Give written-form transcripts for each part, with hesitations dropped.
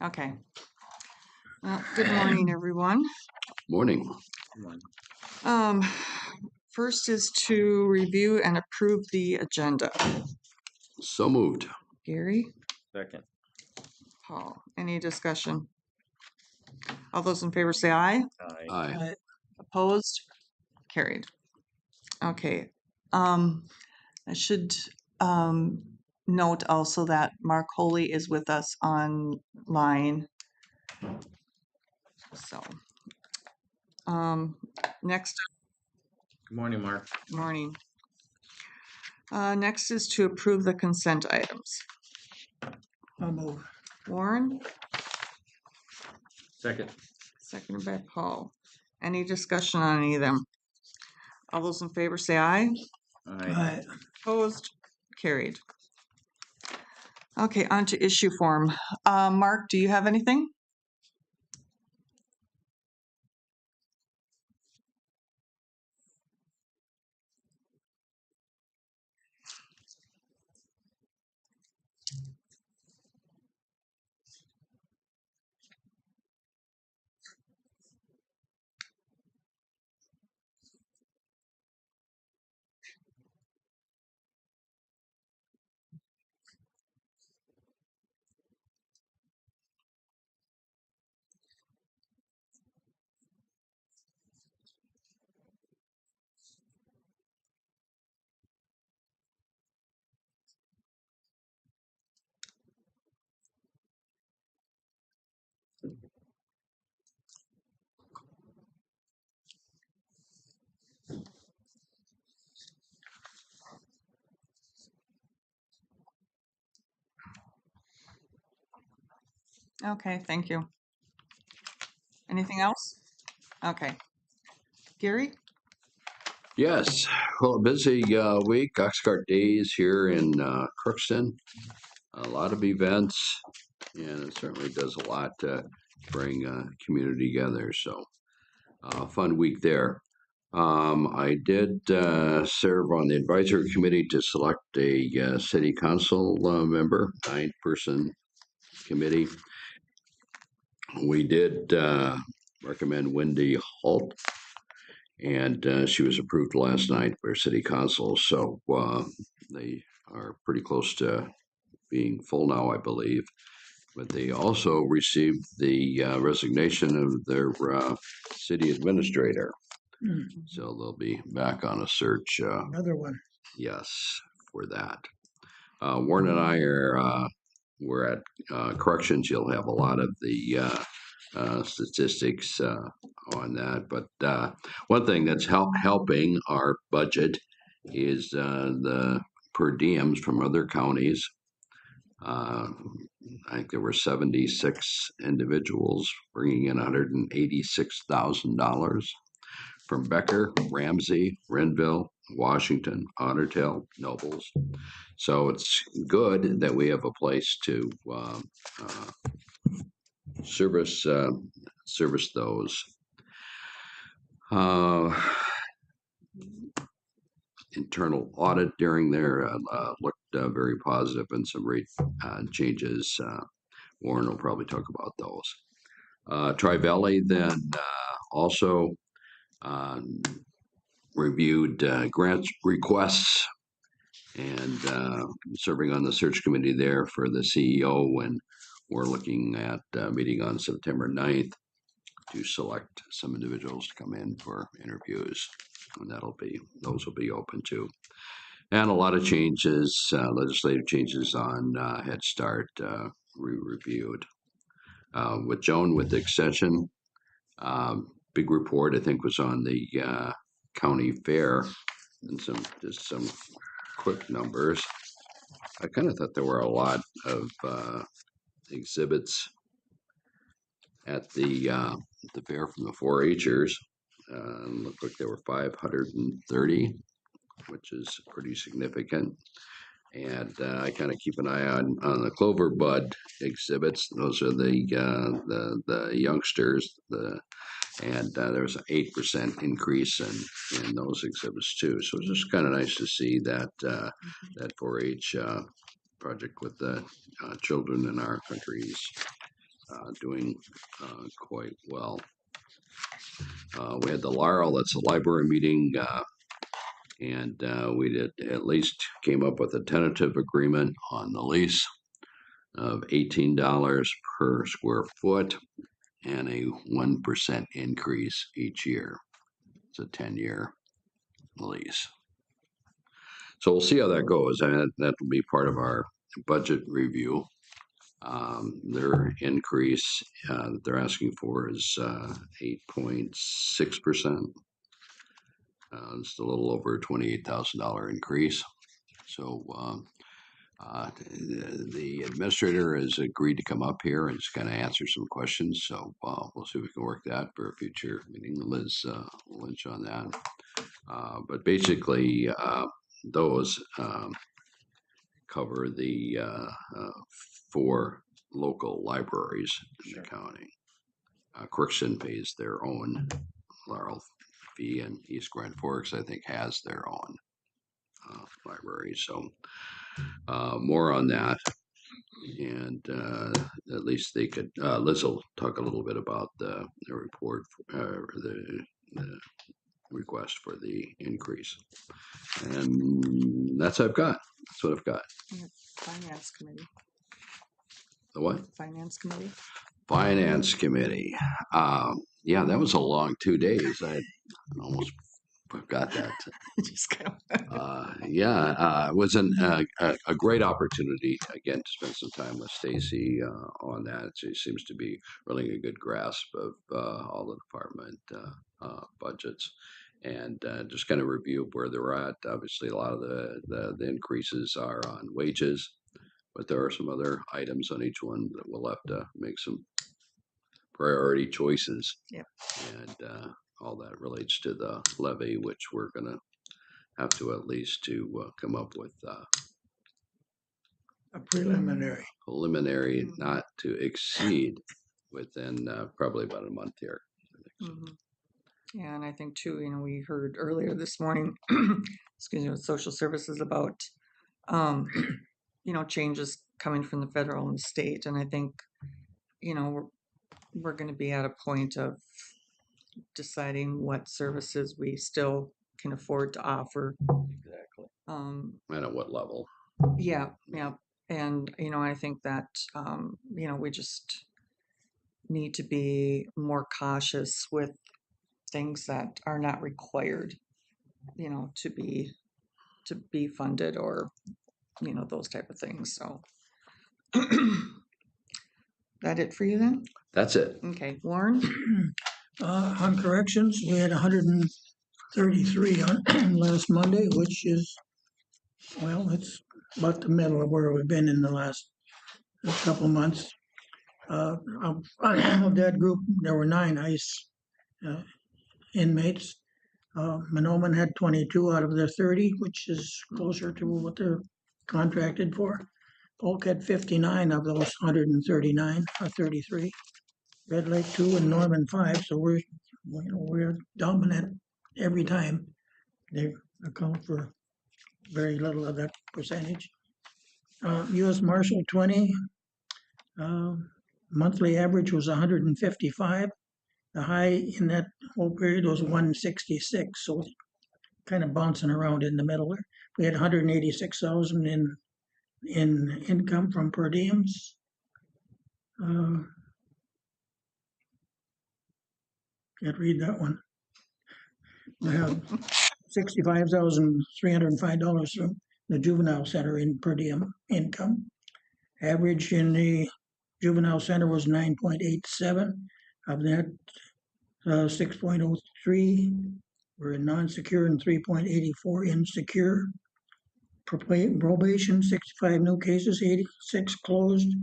Okay. Well, good morning, everyone. Morning. Um, First is to review and approve the agenda. So moved. Gary, Second. Paul, any discussion? All those in favor say aye. Aye. Opposed? Carried. Okay. I should note also that Mark Holey is with us online. So, next Good morning, Mark. morning. Next is to approve the consent items. I'll move. Warren, Second. seconded by Paul. Any discussion on any of them? All those in favor say aye. Aye. Opposed? Carried. Okay, on to issue form. Mark, do you have anything? Okay, thank you. Anything else? Okay. Gary? Yes. Well, a busy week. Oxcart Days here in Crookston. A lot of events, and it certainly does a lot to bring community together. So, fun week there. I did serve on the advisory committee to select a city council member, 9-person committee. We did recommend Wendy Holt, and she was approved last night for city council. So they are pretty close to being full now, I believe. But they also received the resignation of their city administrator. So they'll be back on a search. Another one. Yes, for that. Warren and I we're at corrections. You'll have a lot of the statistics on that. But one thing that's helping our budget is the per diems from other counties. I think there were 76 individuals bringing in $186,000 from Becker, Ramsey, Renville, Washington, Ottertail, Nobles. So it's good that we have a place to service those. Internal audit during there looked very positive, and some rate changes. Warren will probably talk about those. Tri-Valley then also reviewed grant requests, and serving on the search committee there for the CEO, and we're looking at meeting on September 9th to select some individuals to come in for interviews, and those will be open too. And a lot of changes, legislative changes on Head Start reviewed. With Joan, with the extension, big report I think was on the county fair, and just some quick numbers. I kind of thought there were a lot of exhibits at the fair from the 4-H'ers. Looked like there were 530, which is pretty significant. And I kind of keep an eye on the Clover Bud exhibits. Those are the youngsters, the And there's an 8% increase in those exhibits too. So it's just kind of nice to see that that 4-H project with the children in our country is doing quite well. We had the Laurel, that's a library meeting, and we did at least came up with a tentative agreement on the lease of $18 per square foot and a 1% increase each year. It's a 10-year lease. So we'll see how that goes. And that will be part of our budget review. Their increase that they're asking for is 8.6%. It's a little over a $28,000 increase. So the administrator has agreed to come up here and just kind of answer some questions. So we'll see if we can work that for a future meeting. Liz Lynch on that. But basically, those cover the 4 local libraries in the county. Crookston pays their own Laurel fee, and East Grand Forks, I think, has their own library. So more on that. And at least they could, Liz will talk a little bit about the report, the request for the increase. And that's what I've got. That's what I've got. Finance committee. The what? Finance committee. Finance committee. Yeah, that was a long 2 days. I almost forgot that. Just kind of. It was a great opportunity again to spend some time with Stacy on that. She seems to be really a good grasp of all the department budgets, and just kind of review where they're at. Obviously, a lot of the increases are on wages, but there are some other items on each one that we'll have to make some priority choices. Yep. And all that relates to the levy, which we're going to have to at least to come up with A preliminary. not to exceed within probably about a month here. Mhm. Yeah, and I think too, we heard earlier this morning, excuse me, with social services about, changes coming from the federal and the state. And I think, we're going to be at a point of deciding what services we still can afford to offer. Exactly. Um, And at what level? yeah. And, I think that, we just need to be more cautious with things that are not required, to be funded, or, those type of things. So that it for you then? That's it. Okay, Warren? On corrections, we had 133 on last Monday, which is, well, it's about the middle of where we've been in the last couple of months. Of that group, there were 9 ICE inmates. Monoman had 22 out of their 30, which is closer to what they're contracted for. Polk had 59 of those 139, or 33. Red Lake 2 and Norman 5, so we're dominant every time. They account for very little of that percentage. U.S. Marshal 20, monthly average was 155. The high in that whole period was 166, so kind of bouncing around in the middle there. We had 186,000 in income from per diems. Can't read that one. We have $65,305 from the juvenile center in per diem income. Average in the juvenile center was 9.87. Of that, 6.03 were in non-secure and 3.84 in secure. Probation, 65 new cases, 86 closed,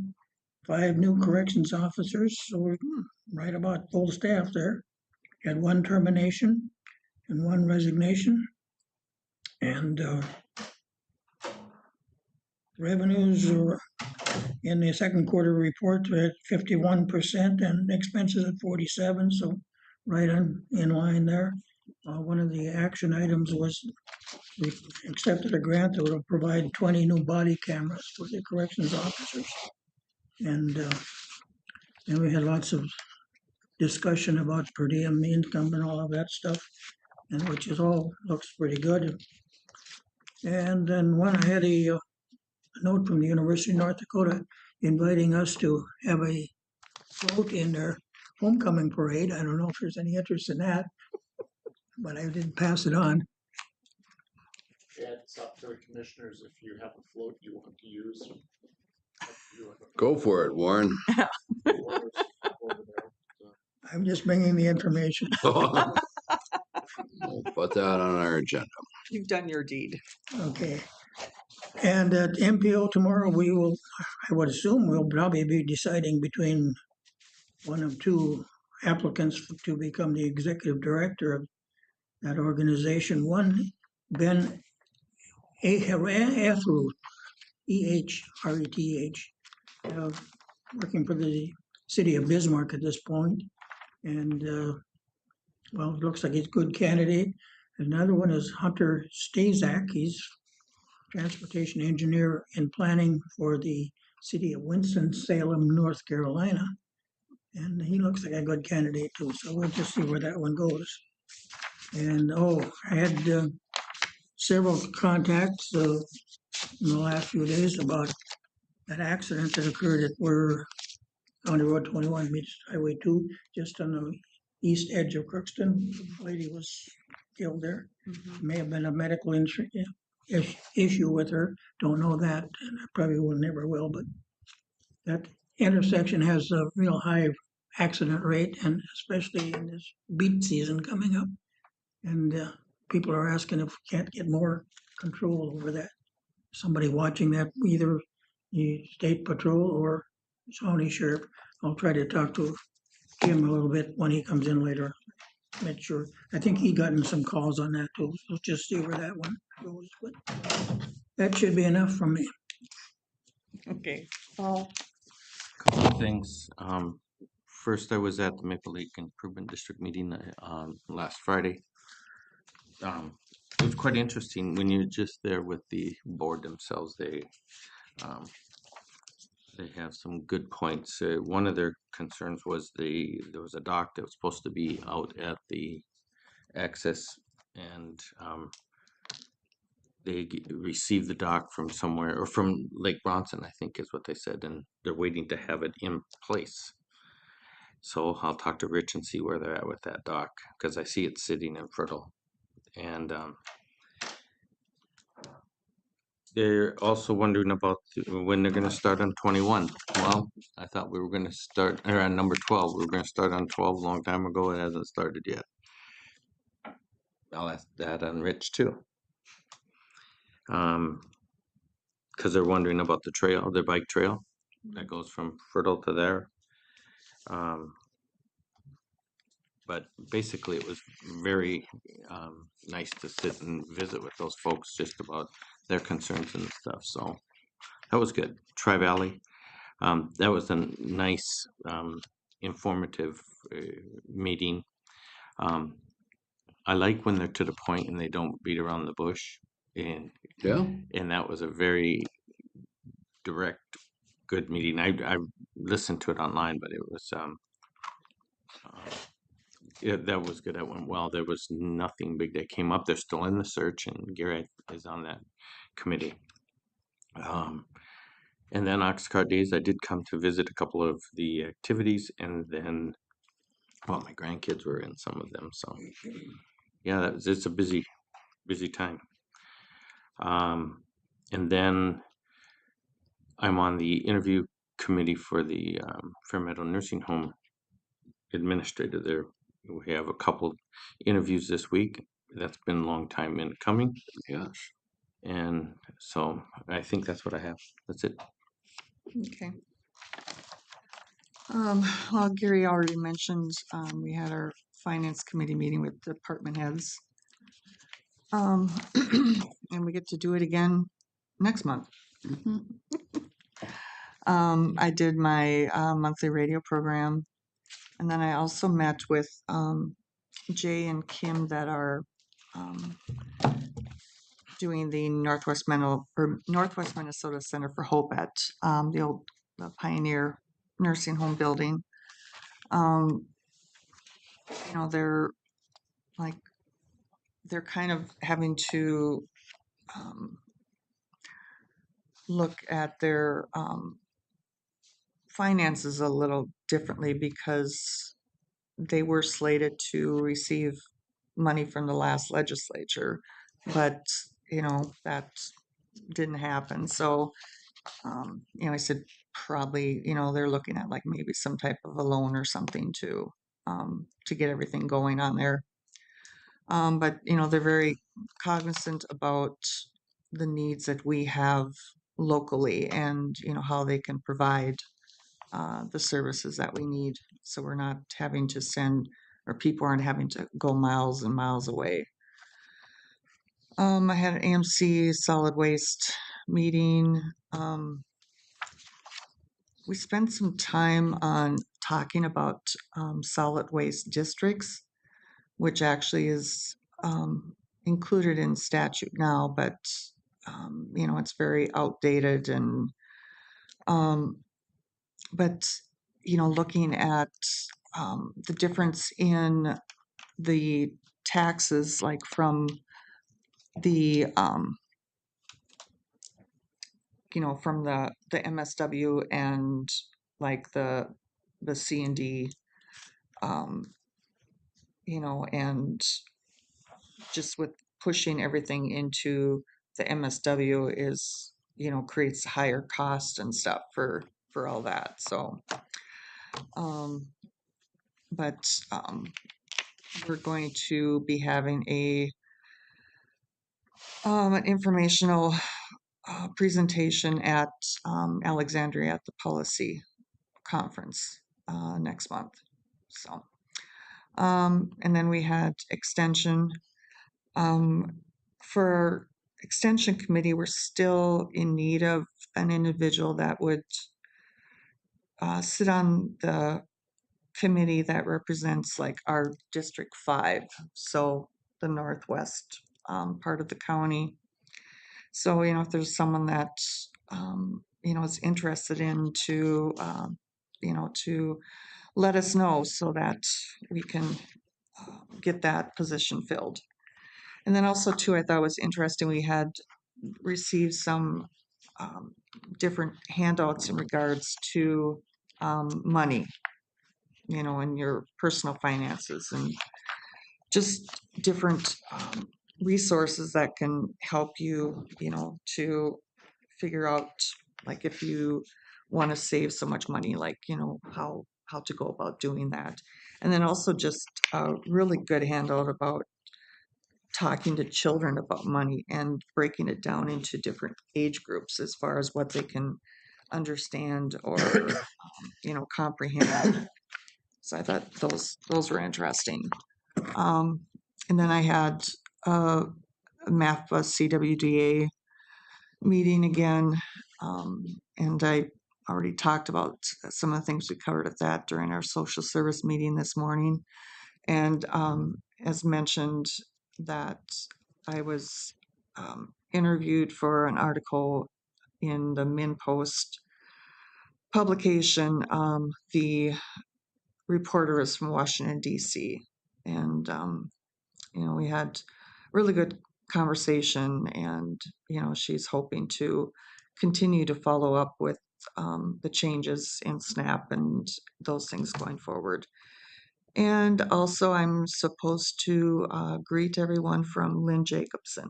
5 new corrections officers, so we're right about full staff there. Had 1 termination and 1 resignation. And revenues are in the second quarter report at 51% and expenses at 47%, so right in line there. One of the action items was we accepted a grant that will provide 20 new body cameras for the corrections officers. And then we had lots of discussion about per diem income and all of that stuff, and which is all looks pretty good. And then I had a note from the University of North Dakota inviting us to have a float in their homecoming parade. I don't know if there's any interest in that, but I didn't pass it on. It's up to the commissioners if you have a float you want to use. Go for it, Warren. I'm just bringing the information. We'll put that on our agenda. You've done your deed. Okay. And at MPO tomorrow, I would assume we'll probably be deciding between one of two applicants to become the executive director of that organization. One, Ben Ehreth, E-H-R-E-T-H, working for the city of Bismarck at this point. And, well, it looks like he's a good candidate. Another one is Hunter Stazak. He's transportation engineer in planning for the city of Winston-Salem, North Carolina. And he looks like a good candidate too, so we'll just see where that one goes. And, I had several contacts in the last few days about that accident that occurred at County Road 21 meets Highway 2, just on the east edge of Crookston. The lady was killed there. May have been a medical issue with her. Don't know that, and I probably will never will. But that intersection has a real high accident rate, and especially in this beat season coming up. And people are asking if we can't get more control over that. Somebody watching that, either the state patrol or county sheriff. I'll try to talk to him a little bit when he comes in later. Make sure. I think he gotten some calls on that too. So just see where that one goes. But that should be enough from me. Okay. Paul? Couple of things. First, I was at the Maple Lake Improvement District meeting last Friday. It was quite interesting when you're just there with the board themselves. They have some good points. One of their concerns was there was a dock that was supposed to be out at the access, and they received the dock from somewhere, or from Lake Bronson, I think is what they said, and they're waiting to have it in place. So I'll talk to Rich and see where they're at with that dock, because I see it sitting in Fertile. And they're also wondering about when they're going to start on 21. Well, I thought we were going to start, or on number 12. We were going to start on 12 a long time ago. It hasn't started yet. I'll ask that on Rich too. Because they're wondering about the trail, the bike trail that goes from Fertile to there. But basically, it was very nice to sit and visit with those folks just about their concerns and stuff. So that was good. Tri-Valley, that was a nice, informative meeting. I like when they're to the point and they don't beat around the bush. And that was a very direct, good meeting. I listened to it online, but it was that was good. That went well. There was nothing big that came up. They're still in the search, and Gary is on that committee. And then Oxcart Days, I did come to visit a couple of the activities, and then, well, my grandkids were in some of them. So, yeah, it's a busy time. And then I'm on the interview committee for the Fairmeadow Nursing Home administrator there. We have a couple interviews this week. That's been a long time in coming. Yes. And so I think that's what I have. That's it. Okay. Well, Gary already mentioned we had our finance committee meeting with department heads. And we get to do it again next month. I did my monthly radio program And then I also met with Jay and Kim that are doing the Northwest Minnesota Center for Hope at the old Pioneer Nursing Home building. You know, like they're kind of having to look at their finances a little differently because they were slated to receive money from the last legislature, but you know that didn't happen. So you know, I said probably you know they're looking at like maybe some type of a loan or something to get everything going on there. But you know they're very cognizant about the needs that we have locally and you know how they can provide the services that we need. So we're not having to send, or people aren't having to go miles and miles away. I had an AMC solid waste meeting. We spent some time on talking about solid waste districts, which actually is included in statute now, but you know it's very outdated and um, but you know looking at the difference in the taxes like from the you know from the MSW and like the C and D um you know and just with pushing everything into the MSW is you know creates higher cost and stuff for all that. So um but we're going to be having an informational presentation at Alexandria at the policy conference next month. So, and then we had extension. For extension committee, we're still in need of an individual that would sit on the committee that represents like our District 5, so the northwest part of the county. So, you know, if there's someone that, you know, is interested in you know, to let us know so that we can get that position filled. And then also, too, I thought was interesting, we had received some um, different handouts in regards to money, you know, and your personal finances and just different resources that can help you, you know, to figure out like if you want to save so much money, like, you know, how to go about doing that. And then also just a really good handout about talking to children about money and breaking it down into different age groups as far as what they can understand or you know comprehend. So I thought those were interesting. Um, and then I had a MAFBA CWDA meeting again, and I already talked about some of the things we covered at that during our social service meeting this morning. And as mentioned, that I was interviewed for an article in the Min Post publication. The reporter is from Washington, D.C., and you know, we had really good conversation and, you know, she's hoping to continue to follow up with the changes in SNAP and those things going forward. And also I'm supposed to greet everyone from Lynn Jacobson.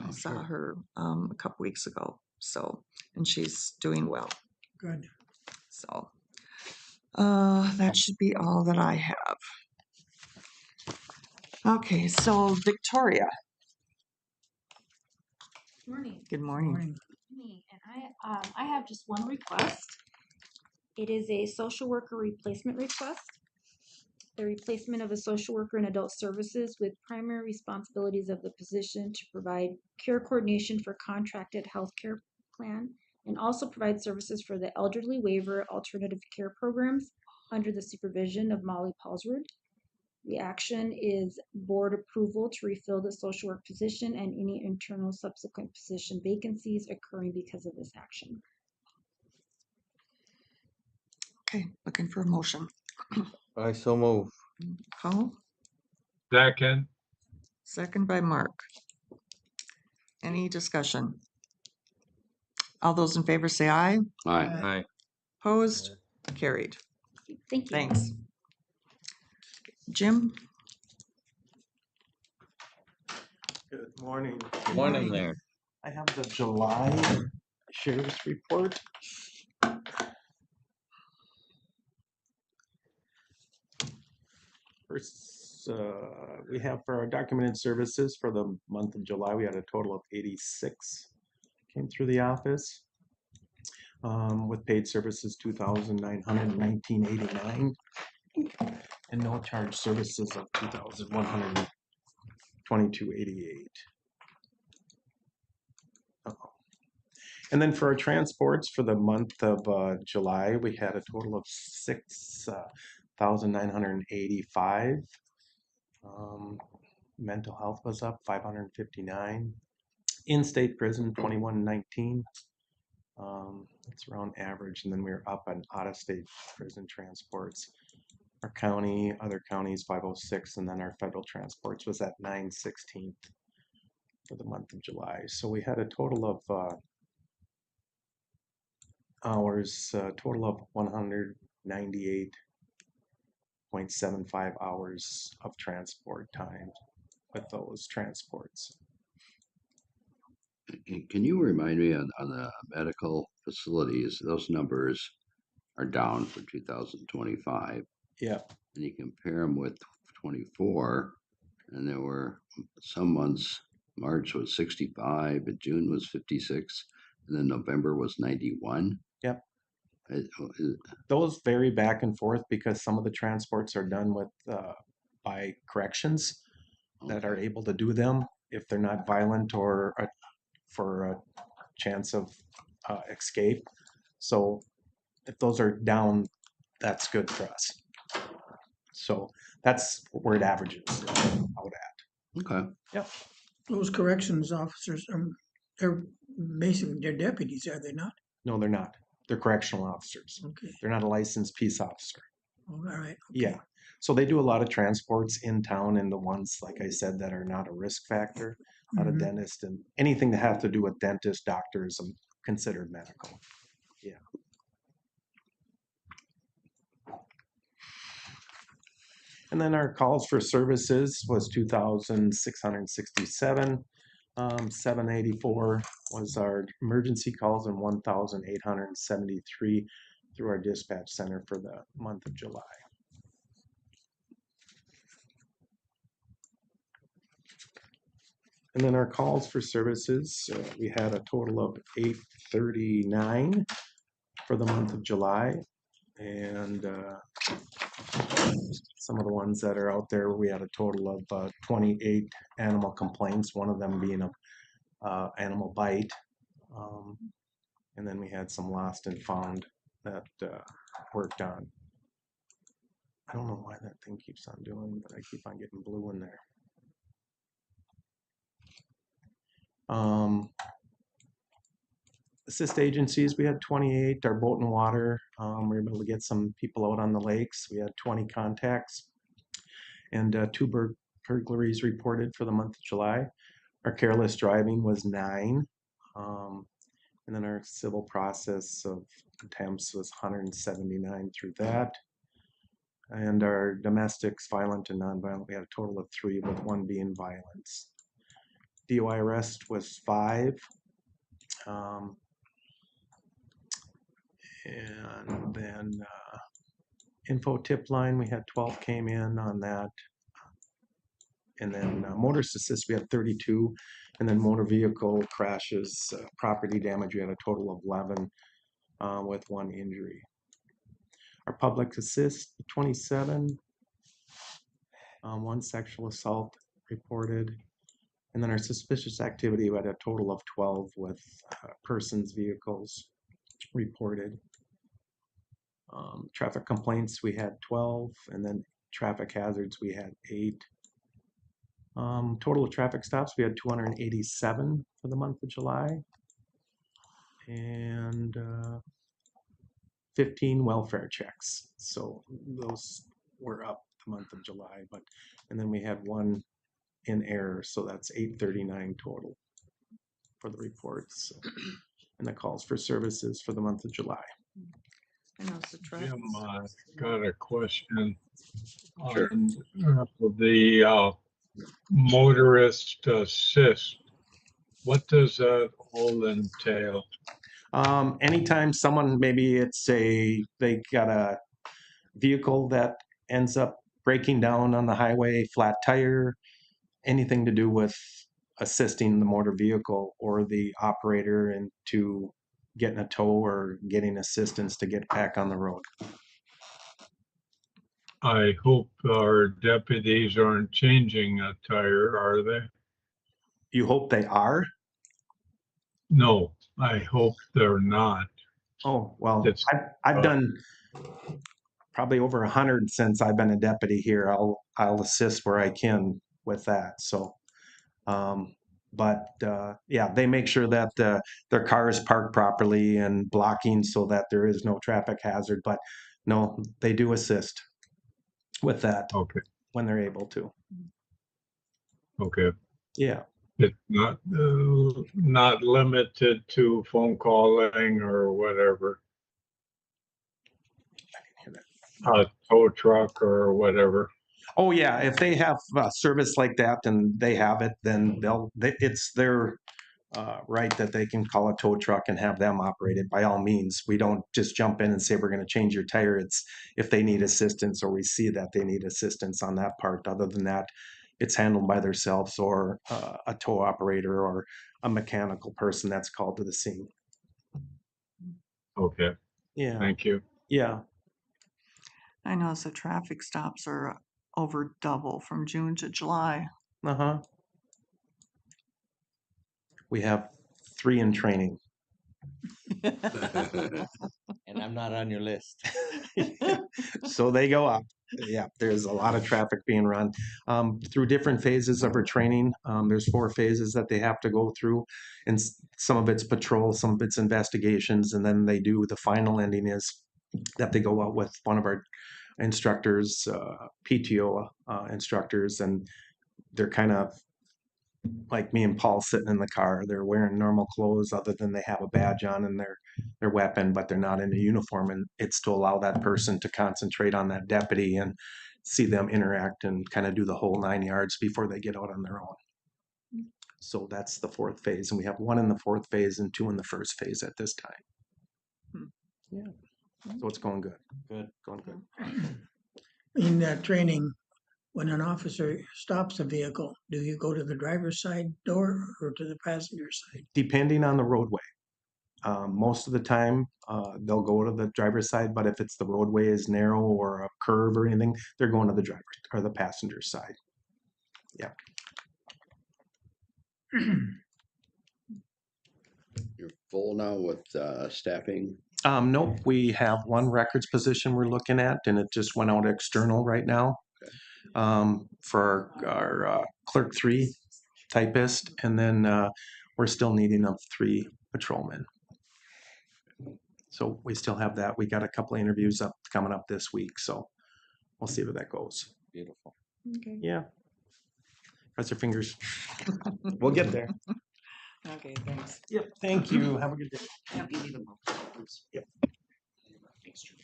I saw sure. her a couple weeks ago. So, and she's doing well. Good. So, that should be all that I have. Okay, so Victoria, Morning. good morning. Morning. Me and I have just one request. It is a social worker replacement request. The replacement of a social worker in adult services with primary responsibilities of the position to provide care coordination for contracted healthcare plan and also provide services for the elderly waiver alternative care programs under the supervision of Molly Paulsrud. The action is board approval to refill the social work position and any internal subsequent position vacancies occurring because of this action. Okay, looking for a motion. I so move. Paul, Second. second by Mark. Any discussion? All those in favor say aye. Aye. Aye. Opposed? Carried. Thank you. Thanks. Jim? Good morning. Morning there. I have the July sheriff's report. First, we have for our documented services for the month of July, we had a total of 86 came through the office. With paid services, 2,919.89, and no charge services of 2,122.88. And then for our transports for the month of July, we had a total of 6,985. Mental health was up 559. In-state prison 2119. That's around average. And then we were up on out-of-state prison transports. Our county, other counties 506, and then our federal transports was at 916 for the month of July. So we had a total of hours, total of 198.75 hours of transport time with those transports. Can you remind me on the medical facilities, those numbers are down for 2025, Yeah, and you compare them with 24, and there were some months, March was 65, but June was 56, and then November was 91. Yep. It- those vary back and forth because some of the transports are done with by corrections that are able to do them if they're not violent or for a chance of escape. So if those are down, that's good for us. So that's where it averages out at. Okay. Those corrections officers, they're basically, they're deputies, are they not? No, they're not. They're correctional officers. Okay, They're not a licensed peace officer. all right. Okay. Yeah. So they do a lot of transports in town, and the ones, like I said, that are not a risk factor, not a Mhm. dentist, and anything that have to do with dentists, doctors, considered medical. Yeah. And then our calls for services was 2,667. 784 was our emergency calls, and 1,873 through our dispatch center for the month of July. And then our calls for services, we had a total of 839 for the month of July. And some of the ones that are out there, we had a total of 28 animal complaints, one of them being a animal bite. And then we had some lost and found that worked on. I don't know why that thing keeps on doing, but I keep on getting blue in there. Assist agencies, we had 28. Our boat and water, we were able to get some people out on the lakes. We had 20 contacts, and 2 burglaries reported for the month of July. Our careless driving was 9. And then our civil process of attempts was 179 through that. And our domestics, violent and nonviolent, we had a total of 3, with 1 being violence. DOI arrest was 5. And then info tip line, we had 12 came in on that. And then motorist assist, we had 32. And then motor vehicle crashes, property damage, we had a total of 11 with 1 injury. Our public assist, 27. 1 sexual assault reported. And then our suspicious activity, we had a total of 12 with persons, vehicles reported. Traffic complaints, we had 12, and then traffic hazards, we had 8. Total of traffic stops, we had 287 for the month of July. And 15 welfare checks. So those were up the month of July, and then we had 1 in error, so that's 839 total for the reports and the calls for services for the month of July. I know it's the traffic. Jim, got a question Sure. on the motorist assist. What does that all entail? Anytime someone, maybe they got a vehicle that ends up breaking down on the highway, flat tire, anything to do with assisting the motor vehicle or the operator into getting a tow or getting assistance to get back on the road. I hope our deputies aren't changing a tire, are they? You hope they are? No, I hope they're not. Oh, well, It's, I've done probably over 100 since I've been a deputy here. I'll assist where I can with that. So, yeah, they make sure that their car is parked properly and blocking so that there is no traffic hazard. But no, they do assist with that okay, when they're able to. okay. Yeah. It's not limited to phone calling or whatever. A tow truck or whatever. Oh yeah, if they have service like that and they have it, then it's their right that they can call a tow truck and have them operated. By all means, we don't just jump in and say we're going to change your tire. It's if they need assistance or we see that they need assistance on that part. Other than that, it's handled by themselves or a tow operator or a mechanical person that's called to the scene. Okay, Yeah. thank you. Yeah. I know the traffic stops are over double from June to July. Uh-huh. We have 3 in training. And I'm not on your list. So they go up. Yeah, there's a lot of traffic being run through different phases of our training. There's 4 phases that they have to go through, and some of it's patrol, some of it's investigations, and then they do the final ending is that they go out with one of our instructors, PTO instructors, and they're kind of like me and Paul sitting in the car. They're wearing normal clothes other than they have a badge on and their weapon, but they're not in a uniform. And it's to allow that person to concentrate on that deputy and see them interact and kind of do the whole 9 yards before they get out on their own. So that's the 4th phase. And we have 1 in the 4th phase and 2 in the 1st phase at this time. Yeah. So it's going good. Good. Going good. In that training, when an officer stops a vehicle, do you go to the driver's side door or to the passenger side? Depending on the roadway. Most of the time, they'll go to the driver's side, but if it's the roadway is narrow or a curve or anything, they're going to the driver or the passenger side. Yeah. You're full now with staffing. Nope, we have 1 records position we're looking at, and it just went out external right now for our clerk 3 typist, and then we're still needing of 3 patrolmen. So we still have that. We got a couple of interviews coming up this week, so we'll see where that goes. Beautiful. Okay. Yeah. Cross your fingers. We'll get there. Okay, thanks. Yep. Thank you. Have a good day. Yep, you need a moment, please. Yep. Thanks, Drew.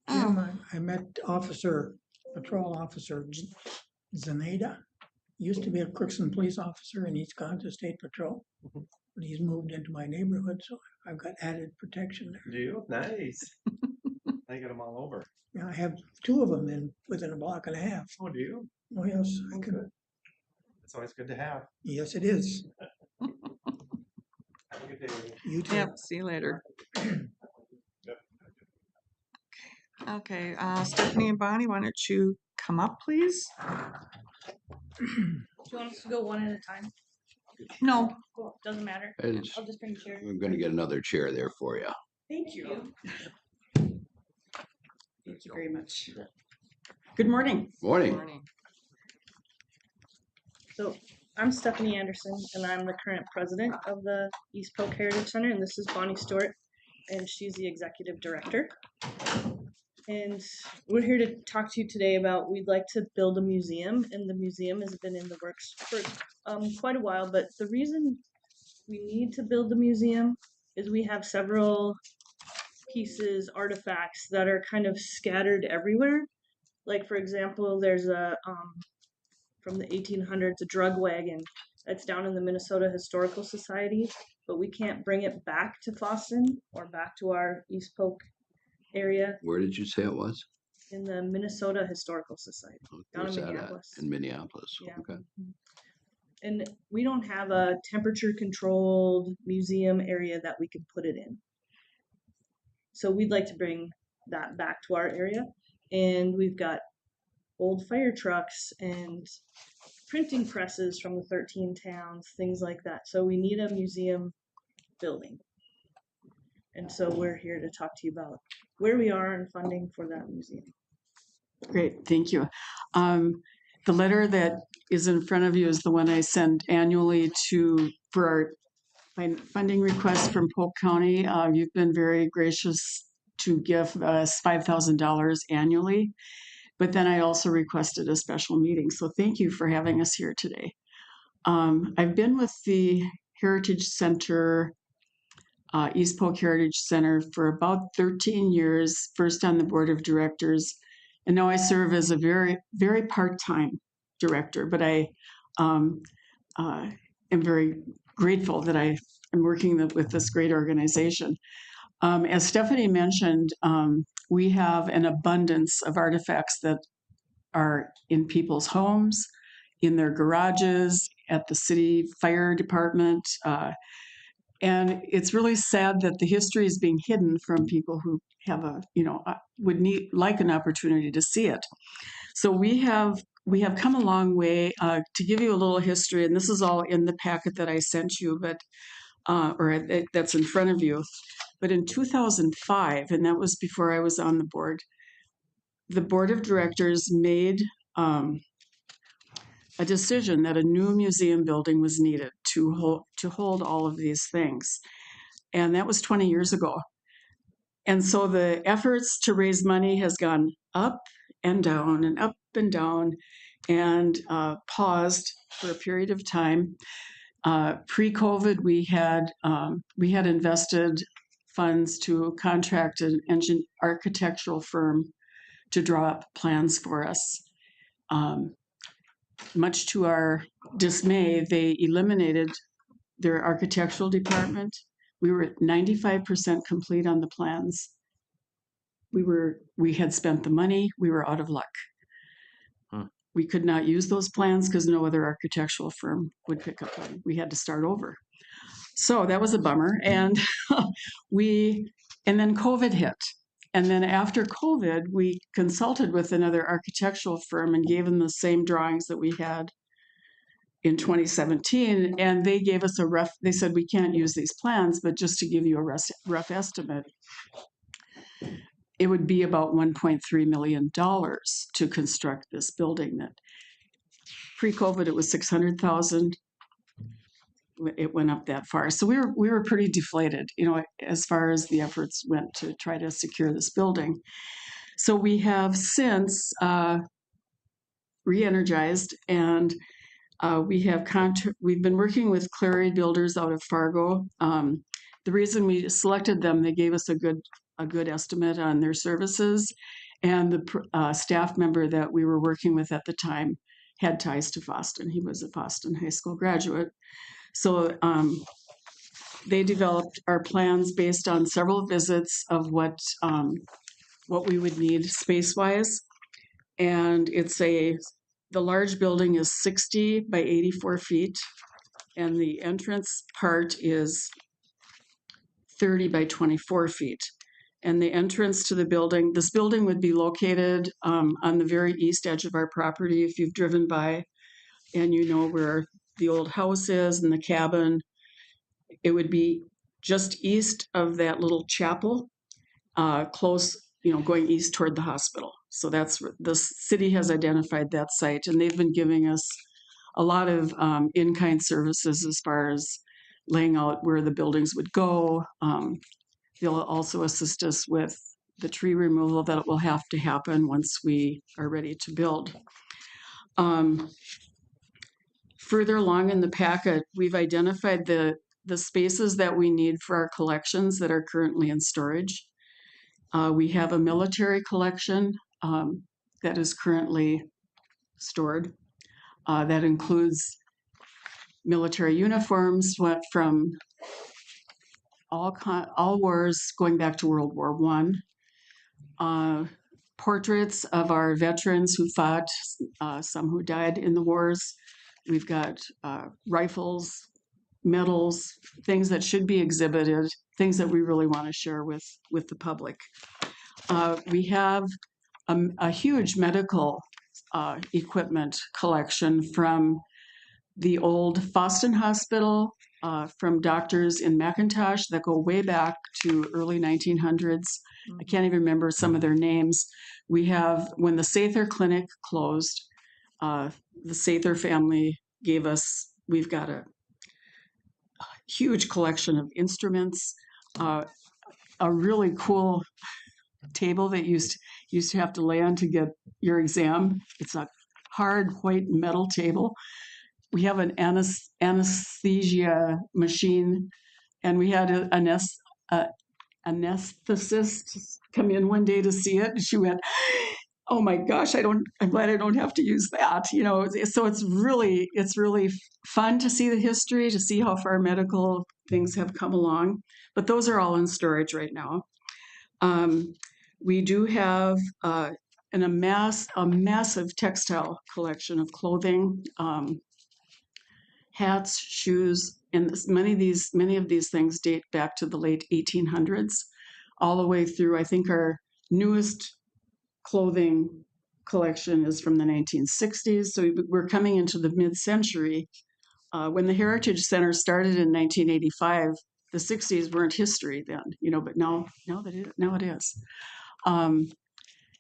Jim, I met Patrol Officer Zaneda. Used to be a Crookston police officer and he's gone to state patrol. Mhm. But he's moved into my neighborhood, so I've got added protection there. Do you? Nice. I got them all over. Yeah, I have 2 of them within a block and a half. Oh, do you? Oh, yes, I can. Good. It's always good to have. Yes, it is. Have a good day. You too. Yep, see you later. Okay, Stephanie and Bonnie, why don't you come up, please? Do you want us to go one at a time? No. Cool. Doesn't matter. And it's- I'll just bring a chair. We're going to get another chair there for you. Thank you. Thank you very much. Good morning. Morning. So I'm Stephanie Anderson, and I'm the current president of the East Polk Heritage Center, and this is Bonnie Stewart, and she's the executive director. And we're here to talk to you today about we'd like to build a museum, and the museum has been in the works for quite a while. But the reason we need to build the museum is we have several pieces, artifacts that are kind of scattered everywhere. Like, for example, there's a from the 1800s, a drug wagon that's down in the Minnesota Historical Society, but we can't bring it back to Fosston or back to our East Polk area. Where did you say it was? In the Minnesota Historical Society, down Where's in that at? Minneapolis. In Minneapolis. Yeah. Okay. And we don't have a temperature controlled museum area that we could put it in. So we'd like to bring that back to our area. And we've got old fire trucks and printing presses from the 13 towns, things like that. So we need a museum building. And so we're here to talk to you about where we are and funding for that museum. Great, thank you. The letter that is in front of you is the one I send annually for our funding request from Polk County. You've been very gracious to give us $5,000 annually, but then I also requested a special meeting. So thank you for having us here today. I've been with the Heritage Center, East Polk Heritage Center, for about 13 years, first on the board of directors. And now I serve as a very, very part-time director, but I am very grateful that I am working with this great organization. As Stephanie mentioned, we have an abundance of artifacts that are in people's homes, in their garages, at the city fire department. And it's really sad that the history is being hidden from people who have would like an opportunity to see it. So we have come a long way. To give you a little history, and this is all in the packet that I sent you, but that's in front of you. But in 2005, and that was before I was on the board of directors made a decision that a new museum building was needed to hold all of these things. And that was 20 years ago. And so the efforts to raise money has gone up and down and up and down and paused for a period of time. Pre-COVID, we had invested funds to contract an architectural firm to draw up plans for us. Much to our dismay, they eliminated their architectural department. We were at 95% complete on the plans. We had spent the money. We were out of luck. We could not use those plans because no other architectural firm would pick up on. We had to start over. So that was a bummer. And and then COVID hit. And then after COVID, we consulted with another architectural firm and gave them the same drawings that we had in 2017. And they gave us they said, we can't use these plans, but just to give you a rough estimate, it would be about $1.3 million to construct this building. That pre-COVID, it was $600,000. It went up that far. So we were pretty deflated, as far as the efforts went to try to secure this building. So we have since re-energized, and we've been working with Clary Builders out of Fargo. The reason we selected them, they gave us a good estimate on their services, and the staff member that we were working with at the time had ties to Fosston. He was a Fosston High School graduate. So they developed our plans based on several visits of what we would need space-wise. And the large building is 60 by 84 feet, and the entrance part is 30 by 24 feet. And the entrance to the building, this building would be located on the very east edge of our property. If you've driven by and you know where the old house is and the cabin, it would be just east of that little chapel, close, going east toward the hospital. So that's the city has identified that site, and they've been giving us a lot of in-kind services as far as laying out where the buildings would go. They'll also assist us with the tree removal that will have to happen once we are ready to build. Further along in the packet, we've identified the spaces that we need for our collections that are currently in storage. We have a military collection that is currently stored. That includes military uniforms, went from all wars going back to World War I. Portraits of our veterans who fought, some who died in the wars. We've got rifles, medals, things that should be exhibited, things that we really want to share with the public. We have a huge medical equipment collection from the old Foston Hospital, from doctors in McIntosh that go way back to early 1900s. I can't even remember some of their names. We have, when the Sather Clinic closed, the Sather family gave us, we've got a huge collection of instruments, a really cool table that used to have to lay on to get your exam. It's a hard white metal table. We have an anesthesia machine, and we had an anesthetist come in one day to see it. And she went, "Oh my gosh, I'm glad I don't have to use that." So it's really fun to see the history, to see how far medical things have come along. But those are all in storage right now. We do have a massive textile collection of clothing, hats, shoes, and many of these things date back to the late 1800s, all the way through. I think our newest clothing collection is from the 1960s. So we're coming into the mid-century. When the Heritage Center started in 1985, the 60s weren't history then, but now it is.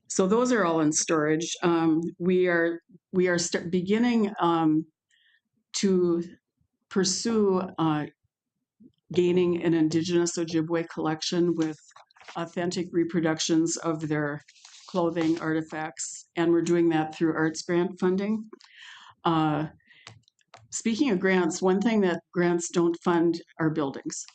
So those are all in storage. We are beginning to pursue gaining an Indigenous Ojibwe collection with authentic reproductions of their clothing artifacts, and we're doing that through arts grant funding. Speaking of grants, one thing that grants don't fund are buildings,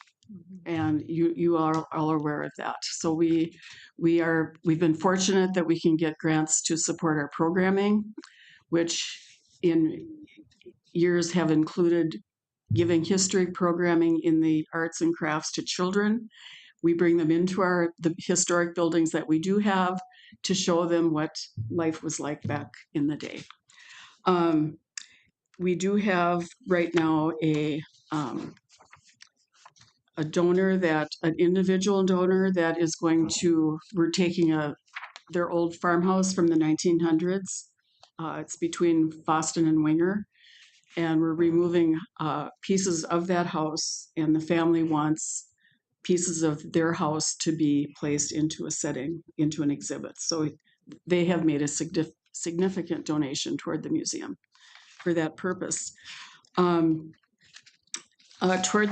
and you are all aware of that. So we've been fortunate that we can get grants to support our programming, which in years have included giving history programming in the arts and crafts to children. We bring them into the historic buildings that we do have to show them what life was like back in the day. We do have right now a donor, an individual donor that is we're taking their old farmhouse from the 1900s. It's between Foston and Winger. And we're removing pieces of that house, and the family wants pieces of their house to be placed into a setting, into an exhibit. So they have made a significant donation toward the museum for that purpose. Toward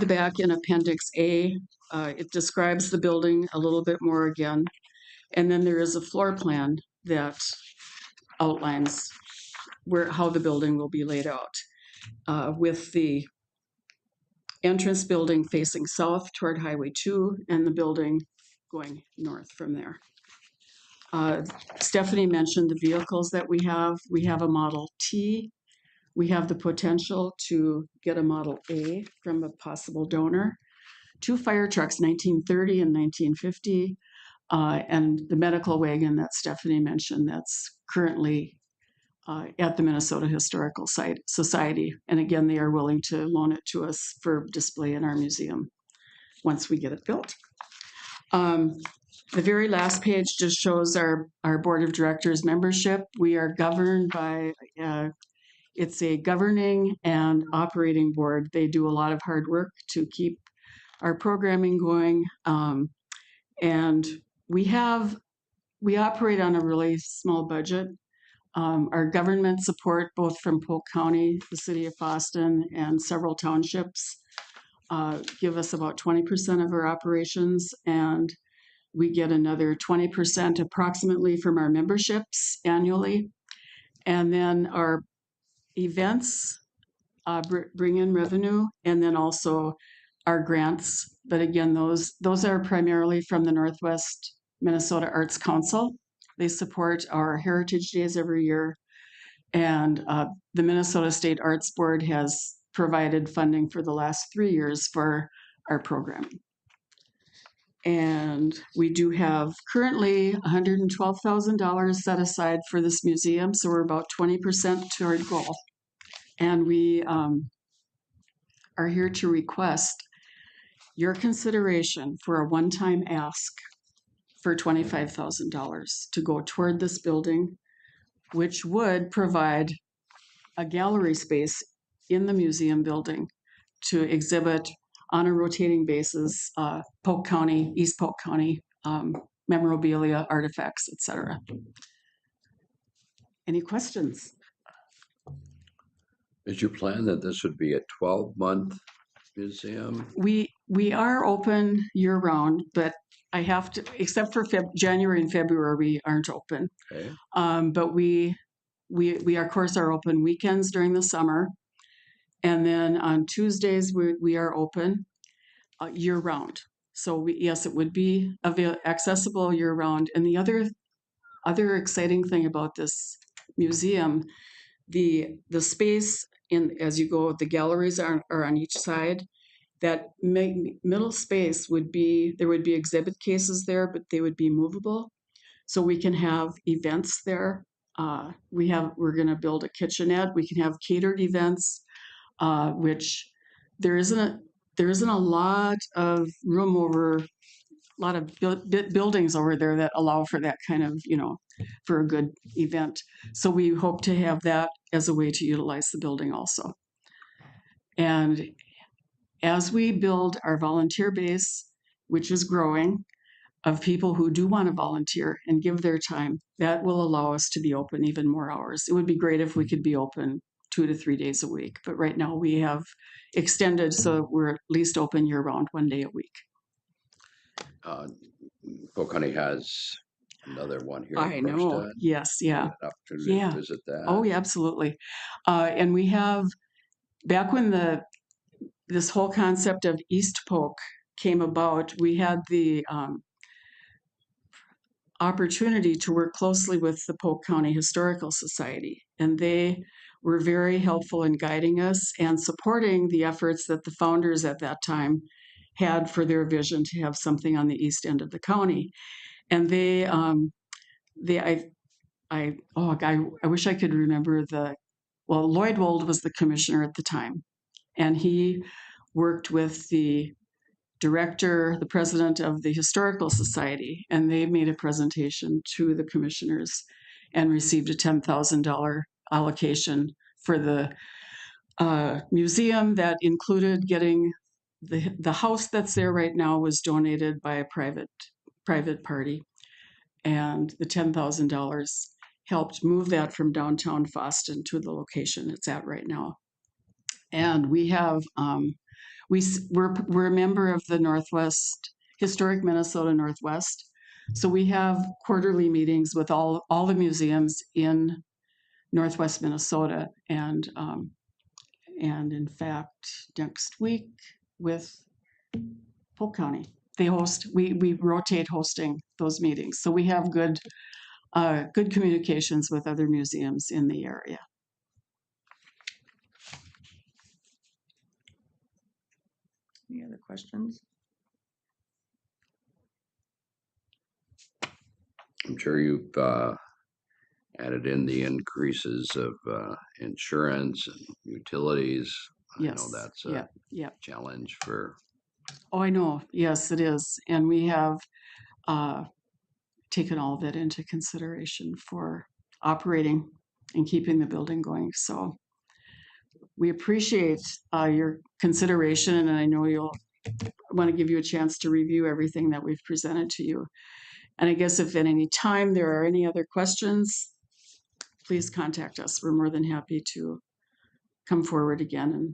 the back in Appendix A, it describes the building a little bit more again. And then there is a floor plan that outlines how the building will be laid out, with the entrance building facing south toward Highway 2 and the building going north from there. Stephanie mentioned the vehicles that we have. We have a Model T. We have the potential to get a Model A from a possible donor. 2 fire trucks, 1930 and 1950, and the medical wagon that Stephanie mentioned that's currently at the Minnesota Historical Society. And again, they are willing to loan it to us for display in our museum once we get it built. The very last page just shows our board of directors membership. We are governed by, it's a governing and operating board. They do a lot of hard work to keep our programming going. And we operate on a really small budget. Our government support, both from Polk County, the city of Boston, and several townships, give us about 20% of our operations, and we get another 20% approximately from our memberships annually. And then our events bring in revenue, and then also our grants. But again, those are primarily from the Northwest Minnesota Arts Council. They support our Heritage Days every year. And the Minnesota State Arts Board has provided funding for the last 3 years for our programming. And we do have currently $112,000 set aside for this museum, so we're about 20% toward goal. And we are here to request your consideration for a one-time ask for $25,000 to go toward this building, which would provide a gallery space in the museum building to exhibit on a rotating basis, Polk County, East Polk County memorabilia, artifacts, etc. Any questions? Is your plan that this would be a 12-month museum? We are open year round, but I have to, except for January and February, we aren't open. Okay. But we of course are open weekends during the summer, and then on Tuesdays we are open year round. So yes, it would be accessible year round. And the other exciting thing about this museum, the space as you go, the galleries are on each side. That middle space there would be exhibit cases there, but they would be movable. So we can have events there. We're going to build a kitchenette. We can have catered events, which there isn't a lot of room a lot of buildings over there that allow for that kind of, for a good event. So we hope to have that as a way to utilize the building also. And as we build our volunteer base, which is growing, of people who do want to volunteer and give their time, that will allow us to be open even more hours. It would be great if we could be open 2 to 3 days a week, but right now we have extended so we're at least open year round, 1 day a week. Polk County has another one here. I know. Yes. Yeah. An opportunity Yeah. to visit that. Oh, yeah, absolutely. And we have, back when this whole concept of East Polk came about, we had the opportunity to work closely with the Polk County Historical Society, and they were very helpful in guiding us and supporting the efforts that the founders at that time had for their vision to have something on the east end of the county. And I wish I could remember Lloyd Wold was the commissioner at the time, and he worked with the director, the president of the Historical Society, and they made a presentation to the commissioners and received a $10,000 allocation for the museum that included getting the house that's there right now was donated by a private party, and the $10,000 helped move that from downtown Boston to the location it's at right now. And we have we're a member of the Northwest, Historic Minnesota Northwest. So we have quarterly meetings with all the museums in Northwest Minnesota, and in fact, next week with Polk County, we rotate hosting those meetings. So we have good communications with other museums in the area. Any other questions? I'm sure you've added in the increases of insurance and utilities. Yes. I know that's a yeah. challenge for. Oh, I know. Yes, it is. And we have taken all of that into consideration for operating and keeping the building going. So we appreciate your consideration, and I know you'll want to give you a chance to review everything that we've presented to you. And I guess if at any time there are any other questions, please contact us. We're more than happy to come forward again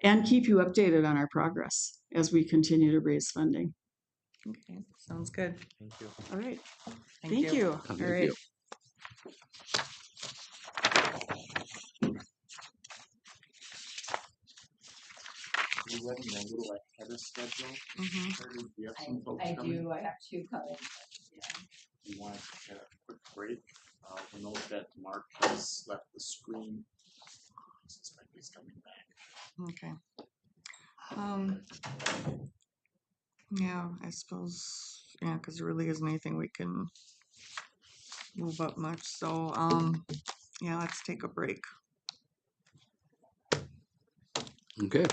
and keep you updated on our progress as we continue to raise funding. Okay, sounds good. Thank you. All right. Thank Thank you. you. All Thank right. you. We went in a little ahead of schedule. Mhm. Curtis, do you have some folks I coming? do, I have two coming. Yeah. We want to take a quick break. We'll note that Mark has left the screen. I suspect he's coming back. Okay. Um, yeah, I suppose, yeah, because there really isn't anything we can move up much. So, yeah, let's take a break. Okay.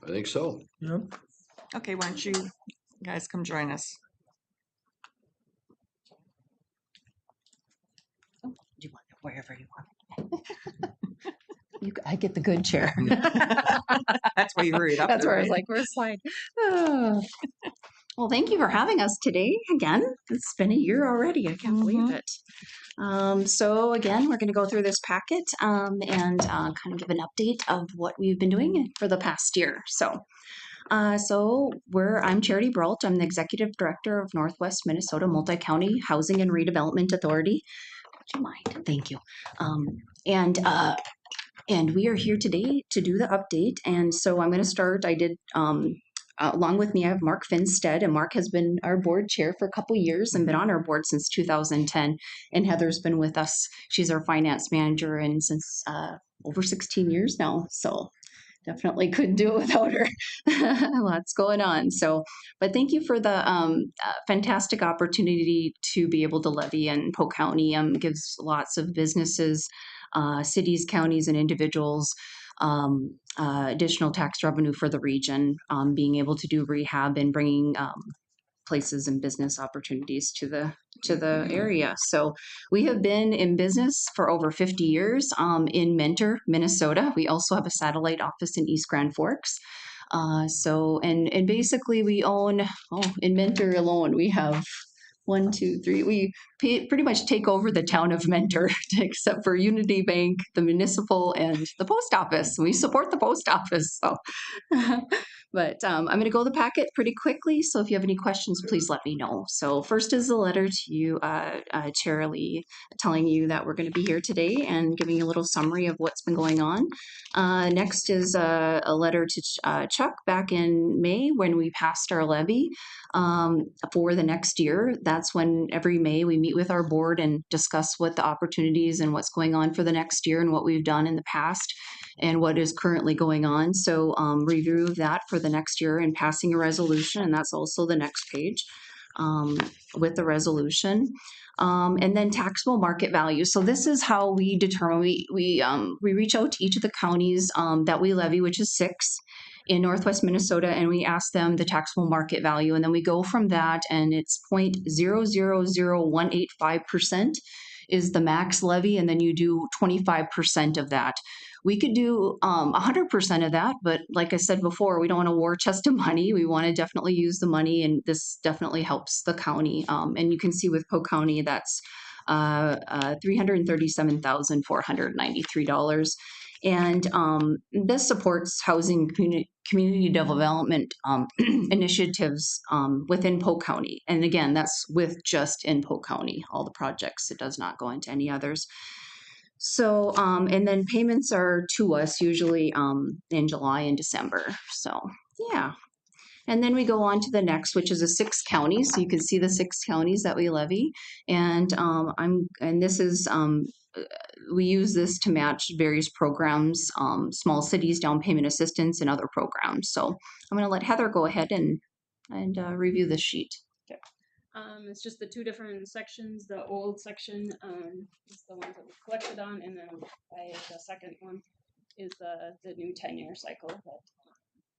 I think so. Yep. Okay, why don't you guys come join us? Do you want it wherever you want? I get the good chair. That's why you hurried up That's there, where I was right? like, where's slide? Ah. Well, thank you for having us today again. It's been a year already. I can't believe Mhm. it. So again, we're going to go through this packet and kind of give an update of what we've been doing for the past year. I'm Charity Brault. I'm the Executive Director of Northwest Minnesota Multi-County Housing and Redevelopment Authority. Would you mind? Thank you. And we are here today to do the update. And so I'm going to start. Along with me, I have Mark Finstead, and Mark has been our board chair for a couple years and been on our board since 2010. And Heather's been with us. She's our finance manager and since over 16 years now. So definitely couldn't do it without her. Lots going on. But thank you for the fantastic opportunity to be able to levy in Polk County. Gives lots of businesses, cities, counties, and individuals additional tax revenue for the region. Being able to do rehab and bringing places and business opportunities to the area. So we have been in business for over 50 years in Mentor, Minnesota. We also have a satellite office in East Grand Forks. And basically we own, in Mentor alone, we have 1, 2, 3. We pretty much take over the town of Mentor, except for Unity Bank, the municipal, and the post office. We support the post office. So, but I'm going to go the packet pretty quickly. So if you have any questions, please let me know. So first is a letter to you, Chair Lee, telling you that we're going to be here today and giving you a little summary of what's been going on. Next is a letter to Chuck back in May when we passed our levy for the next year. That's when every May we meet with our board and discuss what the opportunities and what's going on for the next year and what we've done in the past and what is currently going on. So review of that for the next year and passing a resolution, and that's also the next page with the resolution. And then taxable market value. So this is how we determine, we reach out to each of the counties that we levy, which is 6 in Northwest Minnesota, and we ask them the taxable market value. And then we go from that, and it's 0.000185% is the max levy, and then you do 25% of that. We could do 100% of that, but like I said before, we don't want a war chest of money. We want to definitely use the money, and this definitely helps the county. And you can see with Polk County, that's $337,493. And this supports housing community development initiatives within Polk County. And again, that's with just in Polk County, all the projects. It does not go into any others. So, and then payments are to us usually in July and December. So, yeah. And then we go on to the next, which is the 6 counties. So you can see the 6 counties that we levy. And this is, we use this to match various programs, small cities, down payment assistance, and other programs. So I'm going to let Heather go ahead and review this sheet. It's just the 2 different sections. The old section is the ones that we collected on, and then the second one is the new 10-year cycle that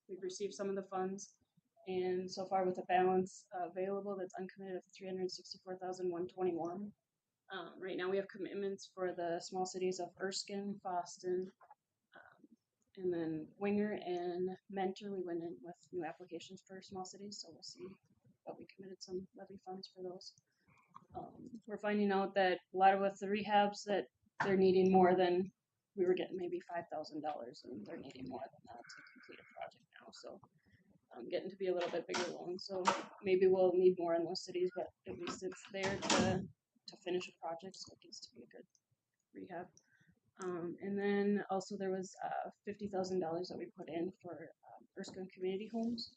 we've received some of the funds. And so far with a balance available that's uncommitted of $364,121. Right now we have commitments for the small cities of Erskine, Boston, and then Winger and Mentor. We went in with new applications for small cities, so we'll see. But we committed some levy funds for those. We're finding out that a lot of with the rehabs that they're needing more than we were getting, maybe $5,000, and they're needing more than that to complete a project now. So getting to be a little bit bigger loan. So maybe we'll need more in those cities, but at least it's there to finish a project. So it gets to be a good rehab. And then also there was $50,000 that we put in for Erskine Community Homes.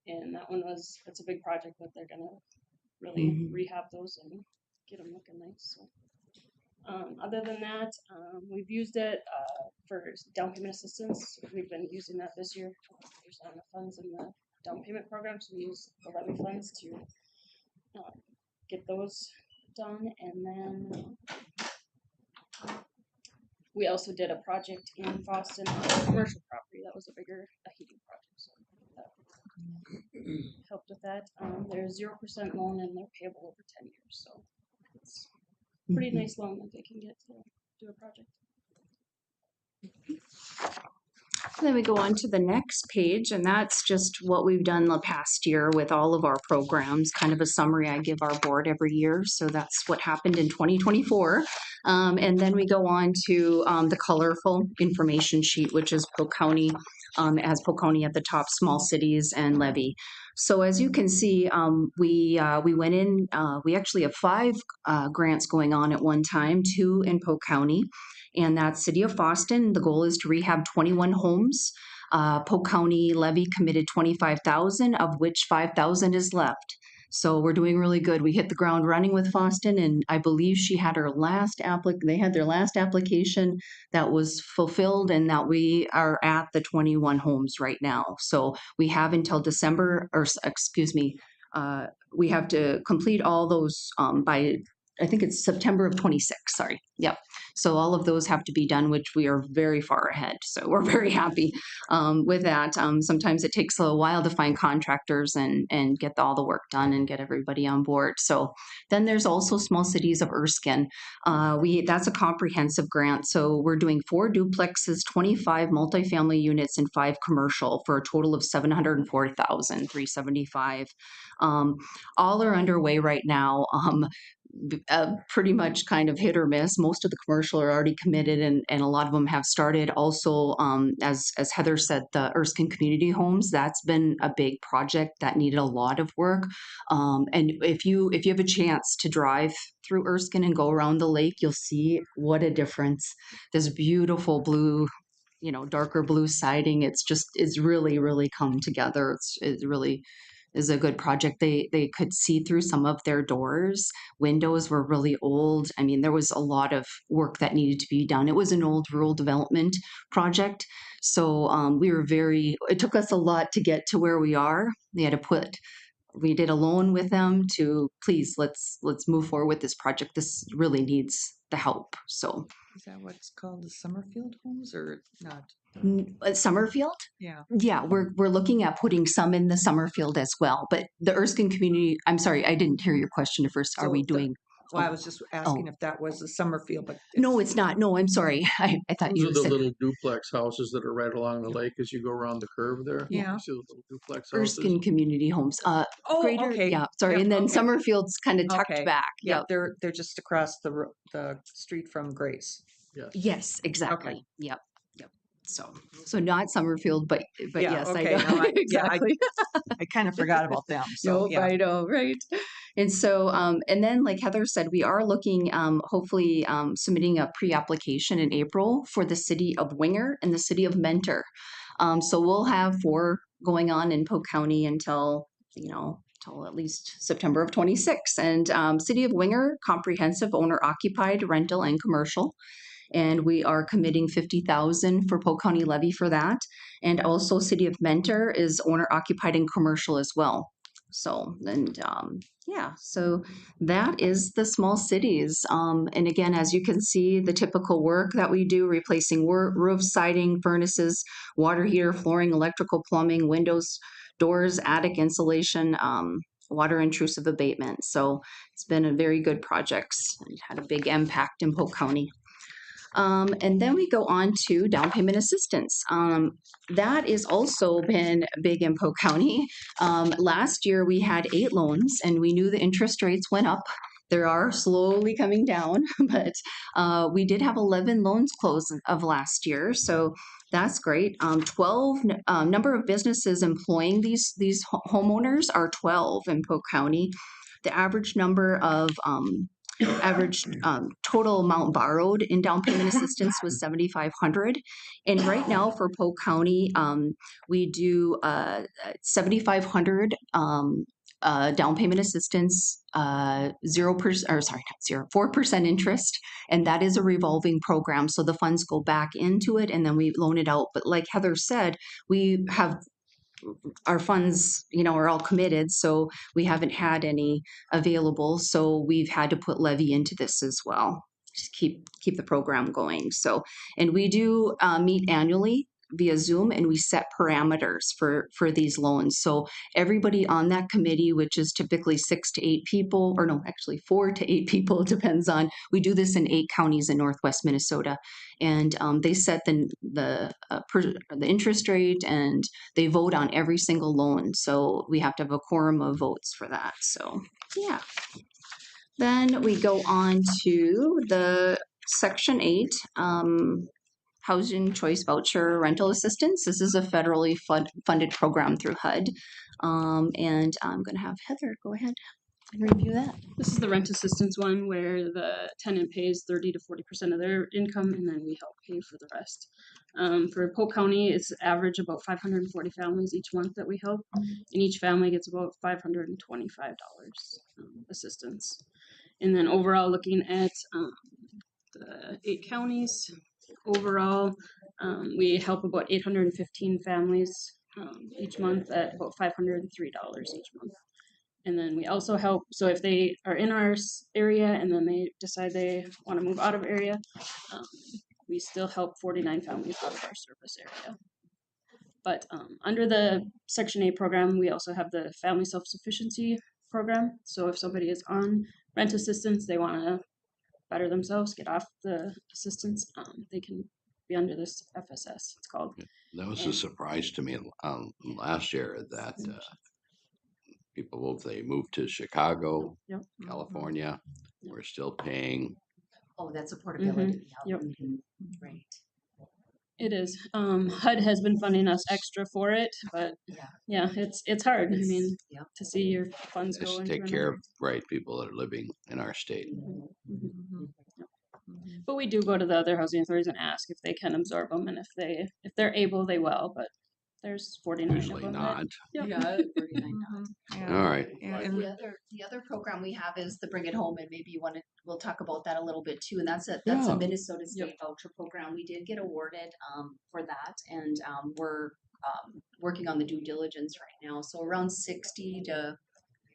And that's a big project that they're gonna really rehab those and get them looking nice. So, other than that, we've used it for down payment assistance. We've been using that this year. There's not enough funds in the down payment program, so we use the levy funds to get those done. And then we also did a project in Boston on a commercial property that was a heating project. So that helped with that. There's 0% loan and they're payable over 10 years. So it's a pretty nice loan that they can get to do a project. Then we go on to the next page, and that's just what we've done the past year with all of our programs, kind of a summary I give our board every year. So that's what happened in 2024. And then we go on to the colorful information sheet, which is Polk County, as Polk County at the top, small cities and levy. So as you can see, we went in, we actually have 5 grants going on at one time, 2 in Polk County. And that's City of Boston. The goal is to rehab 21 homes. Polk County levy committed 25,000, of which 5,000 is left. So we're doing really good. We hit the ground running with Boston, and I believe she had her last they had their last application that was fulfilled, and that we are at the 21 homes right now. So we have until December, or excuse me, we have to complete all those by, I think it's September of 26, sorry. Yep. So all of those have to be done, which we are very far ahead. So we're very happy with that. Sometimes it takes a while to find contractors and get all the work done and get everybody on board. So then there's also Small Cities of Erskine. That's a comprehensive grant. So we're doing 4 duplexes, 25 multifamily units, and 5 commercial for a total of $704,375. All are underway right now. Pretty much kind of hit or miss. Most of the commercial are already committed, and a lot of them have started. Also, as Heather said, the Erskine Community Homes, that's been a big project that needed a lot of work. And if you have a chance to drive through Erskine and go around the lake, you'll see what a difference. This beautiful blue, darker blue siding. It's really, really come together. It really is a good project. They could see through some of their doors. Windows were really old. I mean, there was a lot of work that needed to be done. It was an old rural development project. So it took us a lot to get to where we are. We did a loan with them to, please, let's move forward with this project. This really needs the help. So Is that what's called the Summerfield homes or not? Summerfield? Yeah. Yeah, we're looking at putting some in the Summerfield as well. But the Erskine community, I'm sorry, I didn't hear your question at first. Are So we doing? Well, I was just asking if that was the Summerfield, but No, it's not. No, I'm sorry. I thought Those you are the said little duplex houses that are right along the lake as you go around the curve there. Yeah. You see those little duplex houses? Erskine Community Homes. Greater, okay. yeah, sorry. Yep, And then okay. Summerfield's kind of tucked Okay. back. Yeah, Yep. they're just across the street from Grace. Yes. Yes, exactly. Okay. Yep. So not Summerfield, but Yeah, yes, okay. I know. No, Exactly. I kind of forgot about them. So Nope, yeah. I know, right? And so, and then like Heather said, we are looking, hopefully submitting a pre-application in April for the city of Winger and the city of Mentor. So we'll have 4 going on in Polk County until at least September of 26. And city of Winger, comprehensive owner occupied, rental and commercial. And we are committing 50,000 for Polk County levy for that. And also City of Mentor is owner occupied and commercial as well. So, and so that is the small cities. And again, as you can see, the typical work that we do, replacing roof, siding, furnaces, water heater, flooring, electrical, plumbing, windows, doors, attic insulation, water intrusive abatement. So it's been a very good project and had a big impact in Polk County. And then we go on to down payment assistance. That has also been big in Polk County. Last year we had 8 loans and we knew the interest rates went up. They are slowly coming down, but we did have 11 loans closed of last year. So that's great. 12 number of businesses employing these homeowners are 12 in Polk County. The average number of total amount borrowed in down payment assistance was $7,500, and right now for Polk County, we do $7,500 down payment assistance, 0%, or sorry, not 0, 4% interest, and that is a revolving program. So the funds go back into it, and then we loan it out. But like Heather said, we have our funds, are all committed, so we haven't had any available. So we've had to put levy into this as well. just keep the program going. So, and we do meet annually via Zoom, and we set parameters for these loans. So everybody on that committee, which is typically 6 to 8 people, or no, actually 4 to 8 people, it depends on. We do this in 8 counties in Northwest Minnesota, and they set the interest rate, and they vote on every single loan. So we have to have a quorum of votes for that. So yeah. Then we go on to the Section 8, Housing Choice Voucher Rental Assistance. This is a federally funded program through HUD. And I'm going to have Heather go ahead and review that. This is the rent assistance one where the tenant pays 30 to 40% of their income, and then we help pay for the rest. For Polk County, it's average about 540 families each month that we help, and each family gets about $525 assistance. And then overall, looking at the 8 counties, overall, we help about 815 families each month at about $503 each month. And then we also help, so if they are in our area and then they decide they want to move out of area, we still help 49 families out of our service area. But under the Section 8 program, we also have the Family Self-Sufficiency program. So if somebody is on rent assistance, they want to better themselves, get off the assistance, they can be under this FSS, it's called. That was a surprise to me last year that people, if they moved to Chicago, Yep. California, were still paying. Oh, that's a portability. Yep. Right. It is. HUD has been funding us extra for it, but yeah, it's hard. I mean, to see your funds go Just into take care of people that are living in our state. But we do go to the other housing authorities and ask if they can absorb them, and if they're able, they will. But there's 49 Usually of them. not. Yep. Yeah, 49 not. Yeah. All right. And The other program we have is the Bring It Home, and maybe we'll talk about that a little bit too. And that's a Minnesota State voucher program. We did get awarded for that, and we're working on the due diligence right now. So around 60 to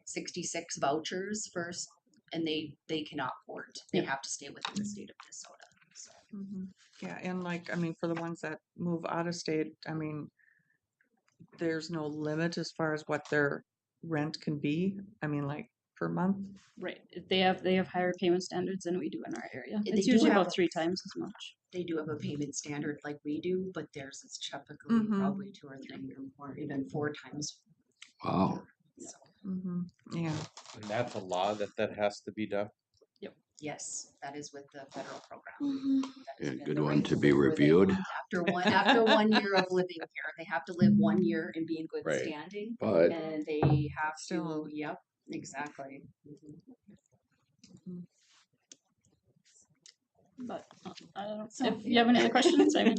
66 vouchers first, and they cannot port. They have to stay within the state of Minnesota. So. yeah, and like, I mean, for the ones that move out of state, I mean, there's no limit as far as what their rent can be. I mean, like per month. Right. They have higher payment standards than we do in our area. They It's do usually have about 3 times as much. They do have a payment standard like we do, but theirs is typically probably 2 or 3 or even 4 times. Wow. So, Yeah. And that's a law that has to be done. yes, that is with the federal program. That has A been good the one right to live be where they reviewed. want after 1 year of living here. They have to live 1 year and be in good Right. standing, But and they have Still- to. Yep, exactly. But I don't know. If you have any other questions, I mean,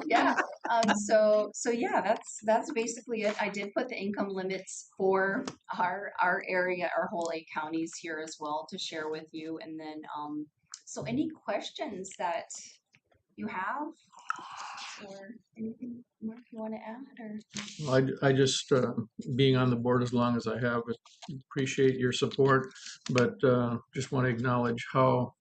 Yeah. So yeah, that's basically it. I did put the income limits for our area, our whole 8 counties here as well to share with you. And then so any questions that you have or anything more you want to add or I just, being on the board as long as I have, appreciate your support, but just want to acknowledge how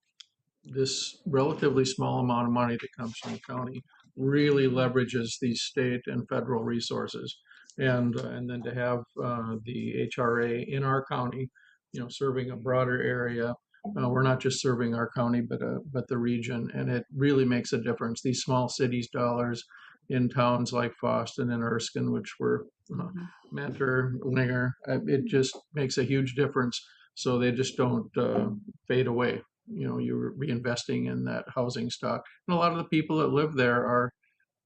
this relatively small amount of money that comes from the county really leverages these state and federal resources. And then to have the HRA in our county, serving a broader area. We're not just serving our county, but the region, and it really makes a difference. These small cities dollars in towns like Boston and Erskine, which were Mentor, Winger, it just makes a huge difference. So they just don't fade away. You're reinvesting in that housing stock, and a lot of the people that live there are,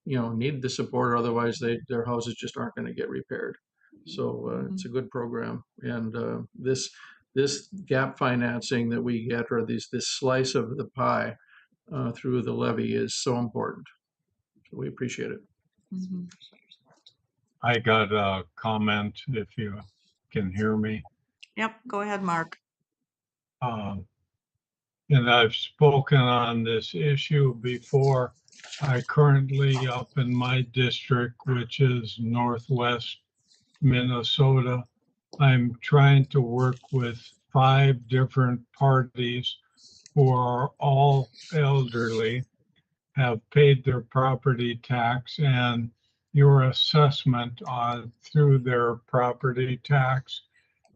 need the support. Otherwise, their houses just aren't going to get repaired. So it's a good program, and this gap financing that we get, or this slice of the pie through the levy, is so important. So we appreciate it. I got a comment if you can hear me. Yep. Go ahead, Mark. And I've spoken on this issue before. I currently, up in my district, which is Northwest Minnesota, I'm trying to work with 5 different parties who are all elderly, have paid their property tax and your assessment through their property tax.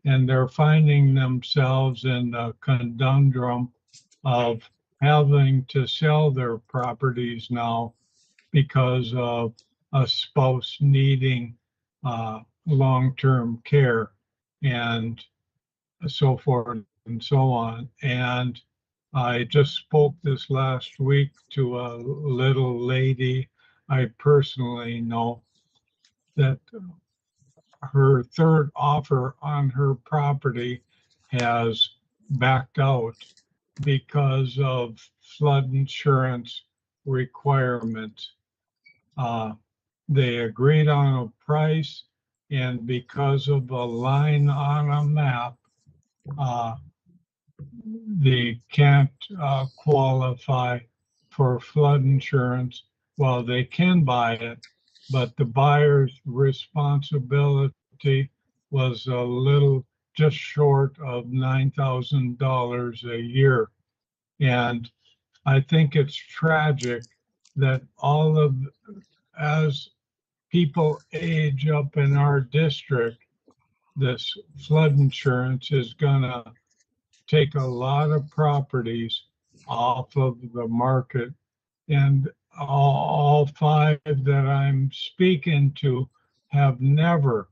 And they're finding themselves in the conundrum of having to sell their properties now because of a spouse needing long-term care and so forth and so on. And I just spoke this last week to a little lady I personally know that her third offer on her property has backed out because of flood insurance requirements. They agreed on a price, and because of a line on a map, they can't qualify for flood insurance. Well, they can buy it, but the buyer's responsibility was a little just short of $9,000 a year. And I think it's tragic that as people age up in our district, this flood insurance is gonna take a lot of properties off of the market. And all five that I'm speaking to have never,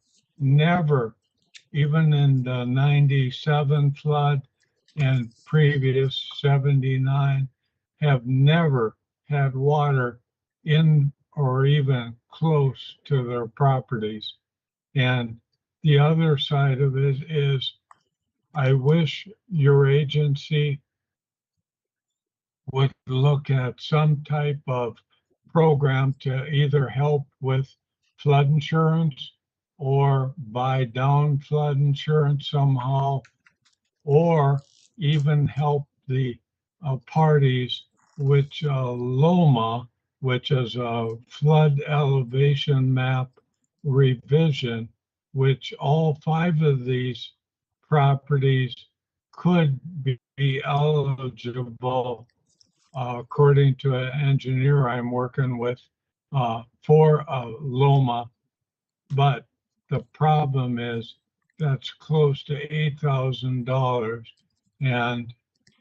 even in the 97 flood and previous 79, have never had water in or even close to their properties. And the other side of it is I wish your agency would look at some type of program to either help with flood insurance or buy down flood insurance somehow, or even help the parties, which LOMA, which is a flood elevation map revision, which all five of these properties could be eligible, according to an engineer I'm working with, for LOMA. But the problem is that's close to $8,000. And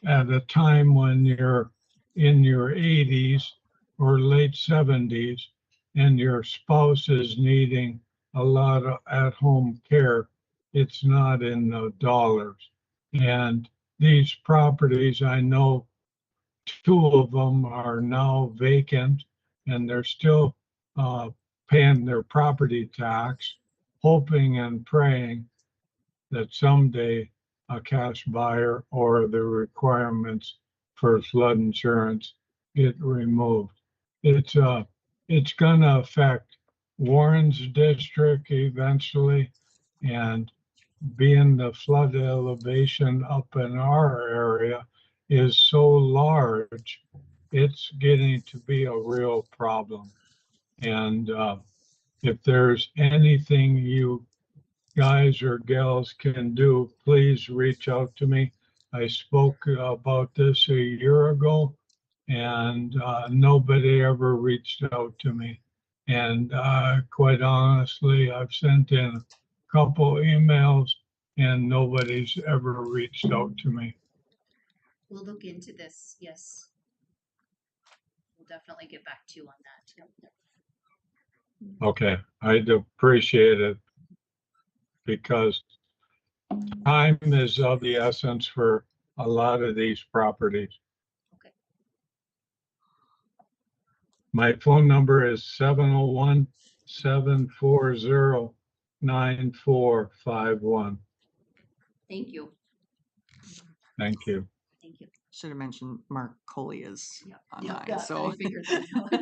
at a time when you're in your 80s or late 70s and your spouse is needing a lot of at-home care, it's not in the dollars. And these properties, I know two of them are now vacant and they're still paying their property tax, hoping and praying that someday a cash buyer or the requirements for flood insurance get removed. It's going to affect Warren's district eventually, and being the flood elevation up in our area is so large, it's getting to be a real problem. And if there's anything you guys or gals can do, please reach out to me. I spoke about this a year ago and nobody ever reached out to me. And quite honestly, I've sent in a couple emails and nobody's ever reached out to me. We'll look into this, yes. We'll definitely get back to you on that. Okay, I'd appreciate it because time is of the essence for a lot of these properties. Okay. My phone number is 701-740-9451. Thank you. Thank you. Thank you. Should have mentioned Mark Coley is online, Yeah, so. I figured that out.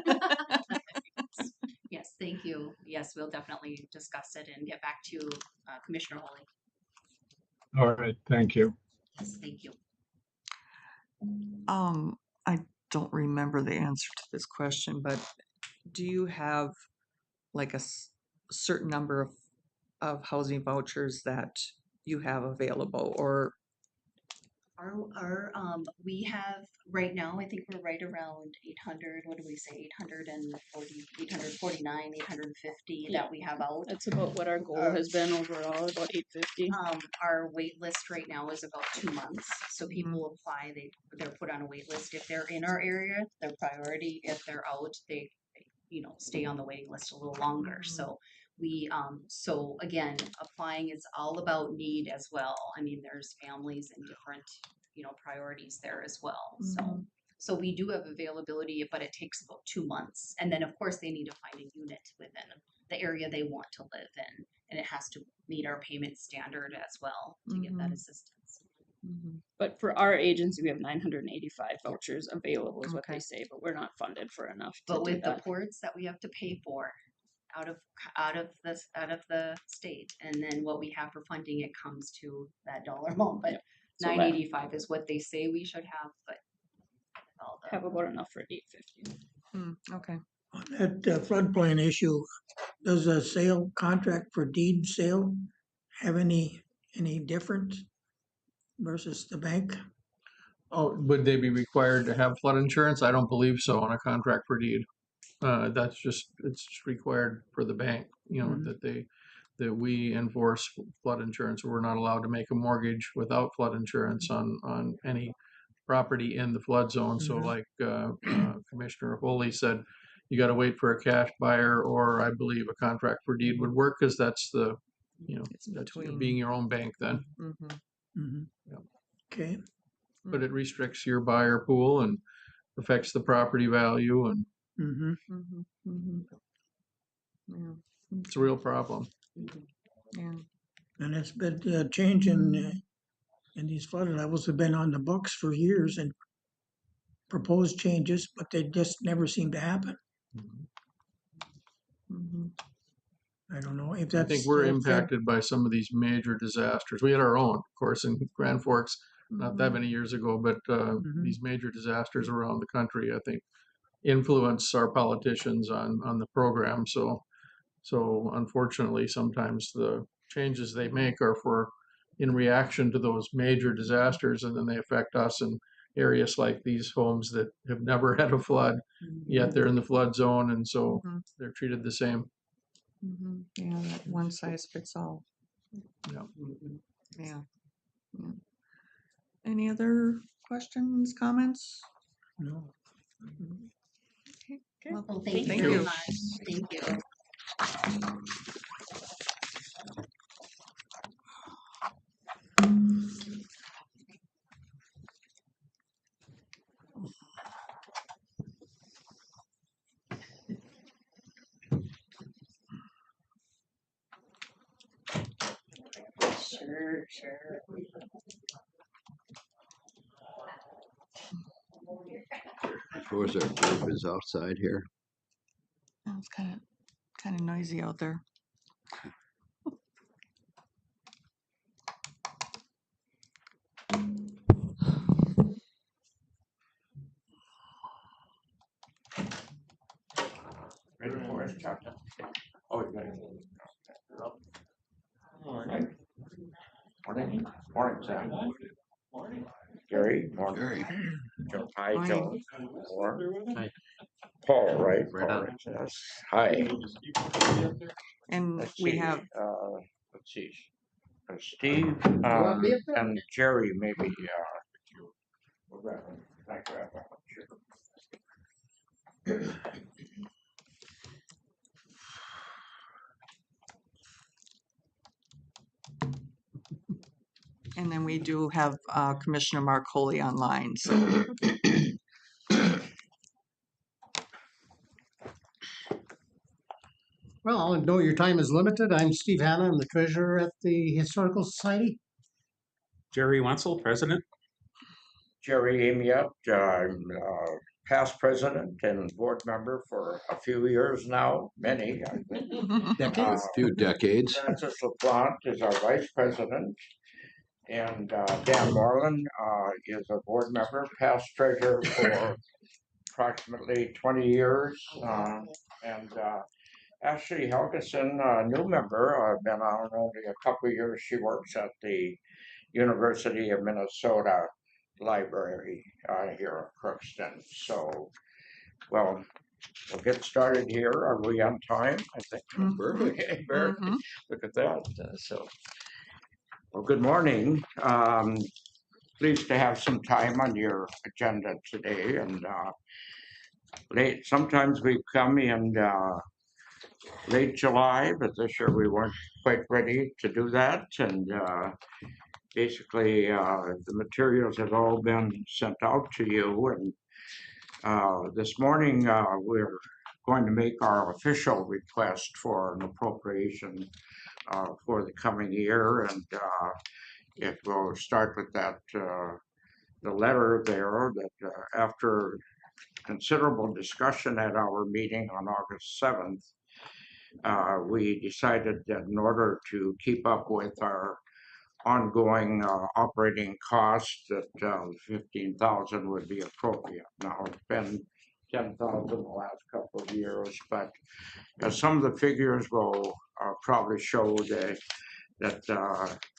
Yes, thank you. Yes, we'll definitely discuss it and get back to Commissioner Holly. All right, thank you. Yes, thank you. I don't remember the answer to this question, but do you have like a certain number of housing vouchers that you have available, or We have, right now, I think we're right around 800, what do we say, 840, 849, 850 Yeah. that we have out. That's about what our goal has been overall, about 850. Our wait list right now is about 2 months, so people apply, they're put on a wait list. If they're in our area, their priority. If they're out, they stay on the waiting list a little longer. So so again, applying is all about need as well. I mean, there's families and different, priorities there as well. So we do have availability, but it takes about 2 months. And then of course they need to find a unit within the area they want to live in. And it has to meet our payment standard as well to get that assistance. But for our agency, we have 985 vouchers available, is what Okay. they say, but we're not funded for enough to But do with the that. ports that we have to pay for out of the state, and then what we have for funding, it comes to that dollar amount. But So that- 985 is what they say we should have, but all the Have about enough for 850. Okay. On that floodplain issue, does a sale contract for deed sale have any difference versus the bank? Oh, would they be required to have flood insurance? I don't believe so on a contract for deed. It's just required for the bank, that we enforce flood insurance. We're not allowed to make a mortgage without flood insurance on any property in the flood zone. So like Commissioner Foley said, you got to wait for a cash buyer, or I believe a contract for deed would work, because that's It's that's between. being your own bank then. Okay, But it restricts your buyer pool and affects the property value, and Yeah. it's a real problem. Yeah. and it's been changing, and these flood levels have been on the books for years and proposed changes, but they just never seem to happen. I don't know if I that's. think we're impacted by some of these major disasters. We had our own, of course, in Grand Forks not that many years ago, but these major disasters around the country, I think, influence our politicians on the program. So unfortunately, sometimes the changes they make are in reaction to those major disasters, and then they affect us in areas like these homes that have never had a flood, yet they're in the flood zone, and so they're treated the same. Yeah, that one size fits all. Yeah. Yeah. Any other questions, comments? No. Okay. Well, Well, thank you Thank very you. much. Thank you. Sure. Of course, our group is outside here. Oh, it's kind of noisy out there. Ready for us, Chuck? Oh, you got it. Morning. Morning. Morning, Sam. Morning. Gary. Morning. Joe. Hi, Joe. Hi. Paul, right? Right Paul, on. yes. Hi. And Let's we see, have, let's see. Steve, and Jerry, maybe, we'll grab them. I grab them, sure. and then we do have Commissioner Mark Holey online, so. Well, I know your time is limited. I'm Steve Hanna. I'm the treasurer at the Historical Society. Jerry Wenzel, president. Jerry Amiot, I'm past president and board member for a few years now, many. A few decades. Francis LaPlante is our vice president. And Dan Moreland is a board member, past treasurer for approximately 20 years. And Ashley Helgeson, a new member, been on only a couple of years. She works at the University of Minnesota library here at Crookston. So, well, we'll get started here. Are we on time? I think. Okay, very- Mhm. Look at that. Well, good morning. Pleased to have some time on your agenda today. And late, sometimes we come in late July, but this year we weren't quite ready to do that. And basically, the materials have all been sent out to you. And this morning, we're going to make our official request for an appropriation for the coming year. And it will start with that, the letter there that after considerable discussion at our meeting on August 7th, we decided that in order to keep up with our ongoing operating costs, that 15,000 would be appropriate. Now it's been 10,000 the last couple of years, but some of the figures will probably show that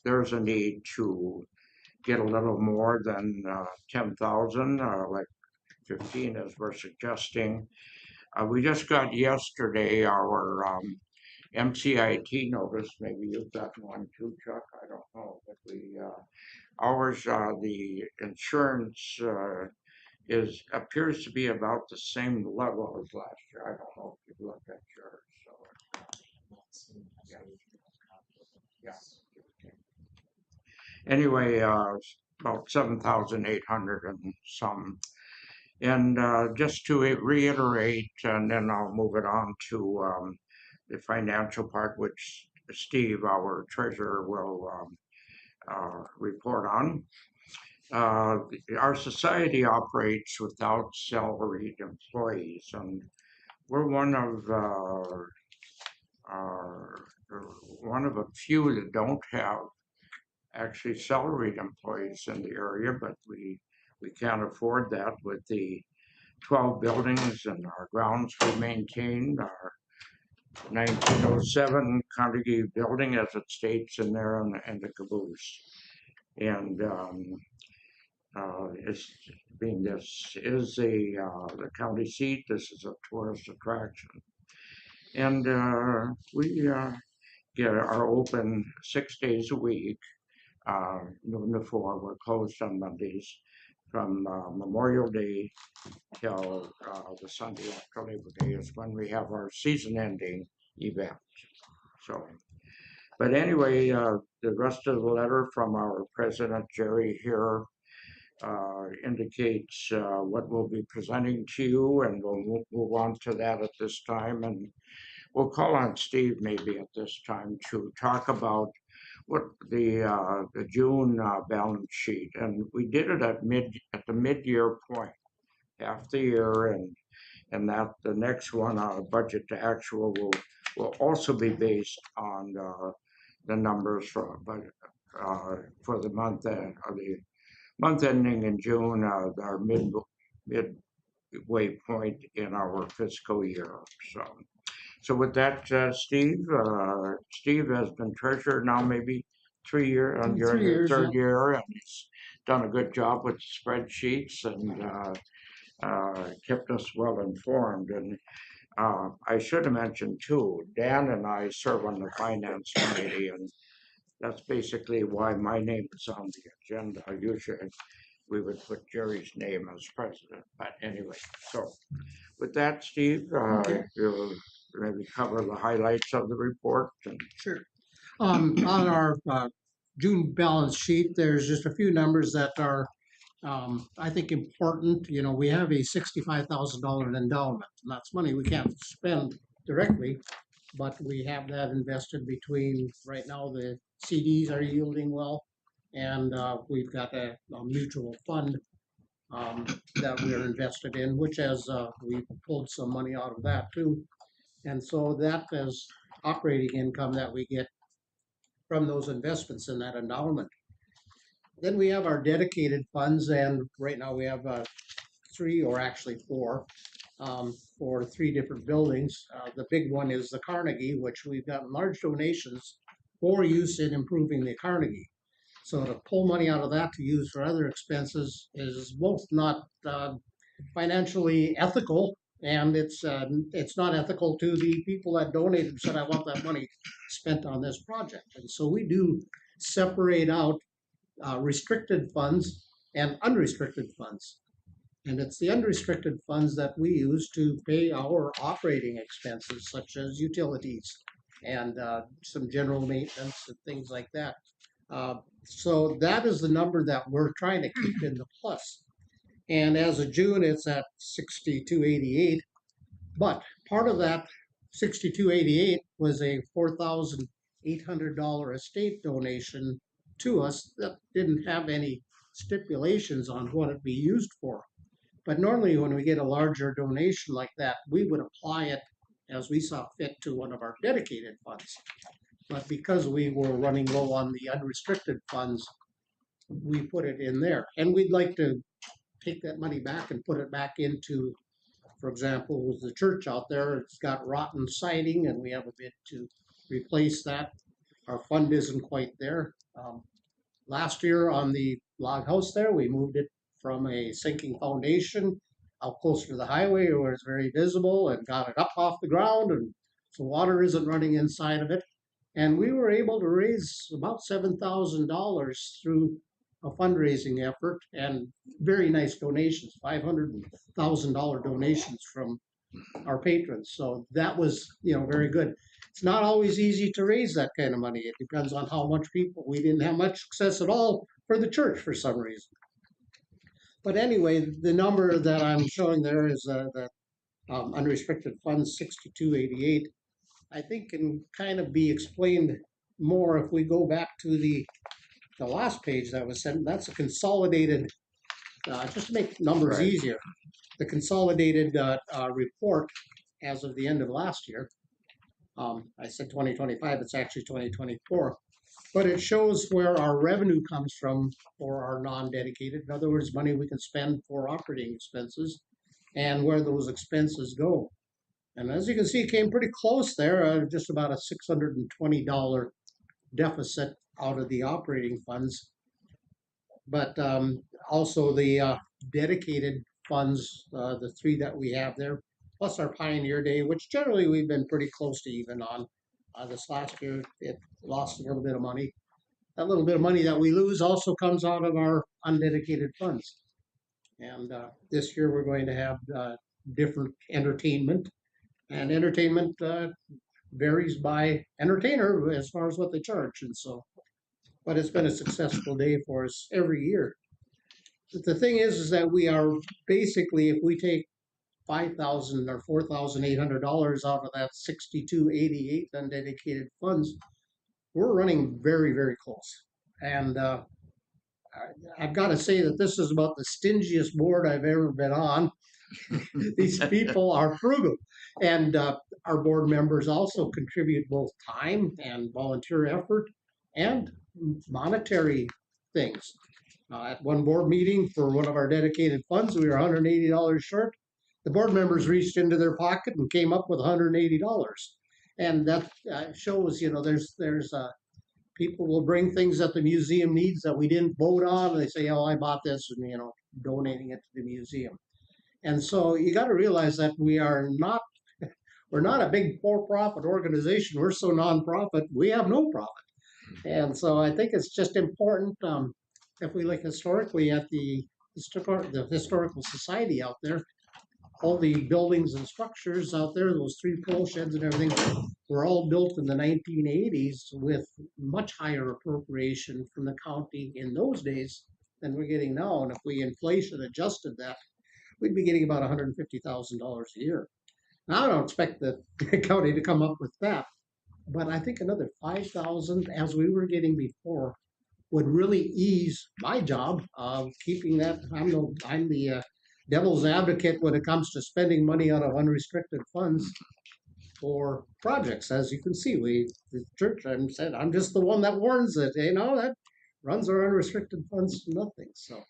there's a need to get a little more than 10,000, like 15 as we're suggesting. We just got yesterday our MCIT notice. Maybe you've got one too, Chuck. I don't know, but ours, the insurance appears to be about the same level as last year. I don't know if you've looked at yours. So yeah. Anyway, about 7,800 and some. And just to reiterate, and then I'll move it on to the financial part, which Steve, our treasurer, will report on. Our society operates without salaried employees, and we're one of a few that don't have actually salaried employees in the area, but we can't afford that with the 12 buildings and our grounds we maintain, our 1907 Carnegie building as it states in there and the caboose. And being this is the county seat, this is a tourist attraction. And we are open 6 days a week, noon to 4. We're closed on Mondays from Memorial Day till the Sunday after Labor Day is when we have our season-ending event. So, but anyway, the rest of the letter from our president, Jerry, here indicates what we'll be presenting to you, and we'll move on to that at this time. And we'll call on Steve maybe at this time to talk about what the June balance sheet, and we did it at the mid-year point, half the year, and that the next one, budget to actual, will also be based on the numbers for the month the month ending in June, our midway point in our fiscal year. So with that, Steve has been treasurer now maybe 3 years, and you're in your third year, and he's done a good job with spreadsheets and kept us well informed. And I should have mentioned too, Dan and I serve on the finance committee, and that's basically why my name is on the agenda. Usually we would put Jerry's name as president, but anyway. So with that, Steve, you'll maybe cover the highlights of the report. Sure. On our June balance sheet, there's just a few numbers that are, I think, important. You know, we have a $65,000 endowment, and that's money we can't spend directly, but we have that invested between, right now, the CDs are yielding well, and we've got a mutual fund that we're invested in, which has, we pulled some money out of that too. And so that is operating income that we get from those investments in that endowment. Then we have our dedicated funds, and right now we have 3, or actually 4, for 3 different buildings. The big one is the Carnegie, which we've gotten large donations for use in improving the Carnegie. So to pull money out of that to use for other expenses is both not financially ethical, and it's not ethical to the people that donated and said, I want that money spent on this project. And so we do separate out restricted funds and unrestricted funds. And it's the unrestricted funds that we use to pay our operating expenses, such as utilities and some general maintenance and things like that. So that is the number that we're trying to keep in the plus. And as of June, it's at 6288. But part of that 6288 was a $4,800 estate donation to us that didn't have any stipulations on what it be used for. But normally, when we get a larger donation like that, we would apply it as we saw fit to one of our dedicated funds. But because we were running low on the unrestricted funds, we put it in there. And we'd like to take that money back and put it back into, for example, with the church out there, it's got rotten siding and we have a bid to replace that. Our fund isn't quite there. Last year on the log house there, we moved it from a sinking foundation out closer to the highway where it's very visible and got it up off the ground, and so water isn't running inside of it. And we were able to raise about $7,000 through a fundraising effort and very nice donations, $500,000 donations from our patrons. So that was, very good. It's not always easy to raise that kind of money. It depends on how much people. We didn't have much success at all for the church for some reason. But anyway, the number that I'm showing there is the unrestricted funds 6288. I think can kind of be explained more if we go back to the last page that was sent. That's a consolidated, just to make numbers easier, the consolidated report as of the end of last year. I said 2025, it's actually 2024. But it shows where our revenue comes from for our non-dedicated. In other words, money we can spend for operating expenses and where those expenses go. And as you can see, it came pretty close there, just about a $620 deficit out of the operating funds. But also the dedicated funds, the three that we have there, plus our Pioneer Day, which generally we've been pretty close to even on. This last year, it lost a little bit of money. That little bit of money that we lose also comes out of our undedicated funds. And this year we're going to have different entertainment. And entertainment varies by entertainer as far as what they charge. And so, but it's been a successful day for us every year. But the thing is that we are basically, if we take $5,000 or $4,800 out of that 6288 undedicated funds, we're running very, very close. And I've got to say that this is about the stingiest board I've ever been on. These people are frugal. And our board members also contribute both time and volunteer effort and monetary things. At one board meeting for one of our dedicated funds, we were $180 short. The board members reached into their pocket and came up with $180. And that shows, there's people will bring things that the museum needs that we didn't vote on. They say, oh, I bought this, and, donating it to the museum. And so you got to realize that we're not a big for-profit organization. We're so nonprofit, we have no profit. And so I think it's just important, if we look historically at the historical society out there, all the buildings and structures out there, those 3 pole sheds and everything, were all built in the 1980s with much higher appropriation from the county in those days than we're getting now. And if we inflation adjusted that, we'd be getting about $150,000 a year. Now, I don't expect the county to come up with that, but I think another 5,000, as we were getting before, would really ease my job of keeping that. I'm the devil's advocate when it comes to spending money out of unrestricted funds for projects. As you can see, the church, I'm just the one that warns it, that runs our unrestricted funds to nothing. So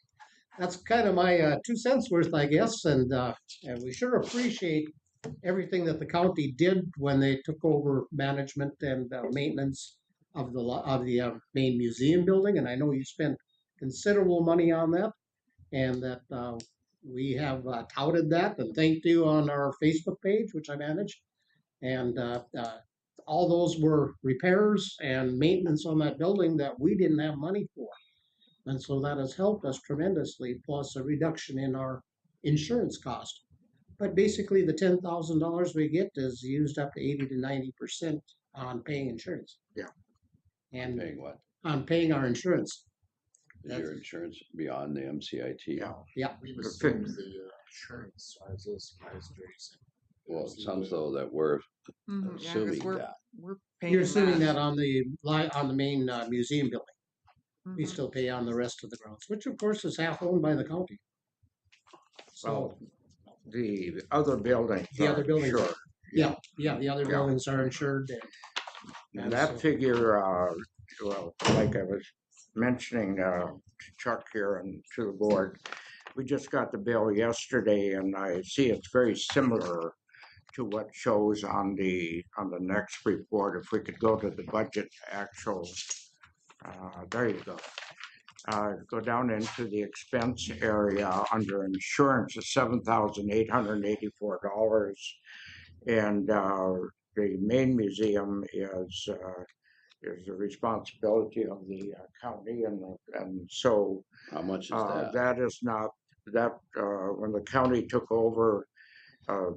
that's kind of my 2 cents worth, I guess. And we sure appreciate everything that the county did when they took over management and maintenance of the main museum building, and I know you spent considerable money on that, and that we have touted that and thanked you on our Facebook page, which I manage, and all those were repairs and maintenance on that building that we didn't have money for. And so that has helped us tremendously, plus a reduction in our insurance cost. But basically, the $10,000 we get is used up to 80 to 90% on paying insurance. Yeah. And Paying what? on paying our insurance. Is your insurance beyond the MCIT? Yeah. We've assumed the insurance as Jerry said. Well, it sounds though that we're Yeah, 'cause assuming that. we're paying You're assuming that. that on the main museum building. We Mhm. still pay on the rest of the grounds, which of course is half owned by the county. So The other buildings. the other buildings, Sure. yeah, the other Yeah. buildings are insured. And that figure, well, like I was mentioning to Chuck here and to the board, we just got the bill yesterday, and I see it's very similar to what shows on the next report. If we could go to the budget actual, there you go. Go down into the expense area under insurance of $7,884, and the main museum is the responsibility of the county, and so How much is that? that is not that when the county took over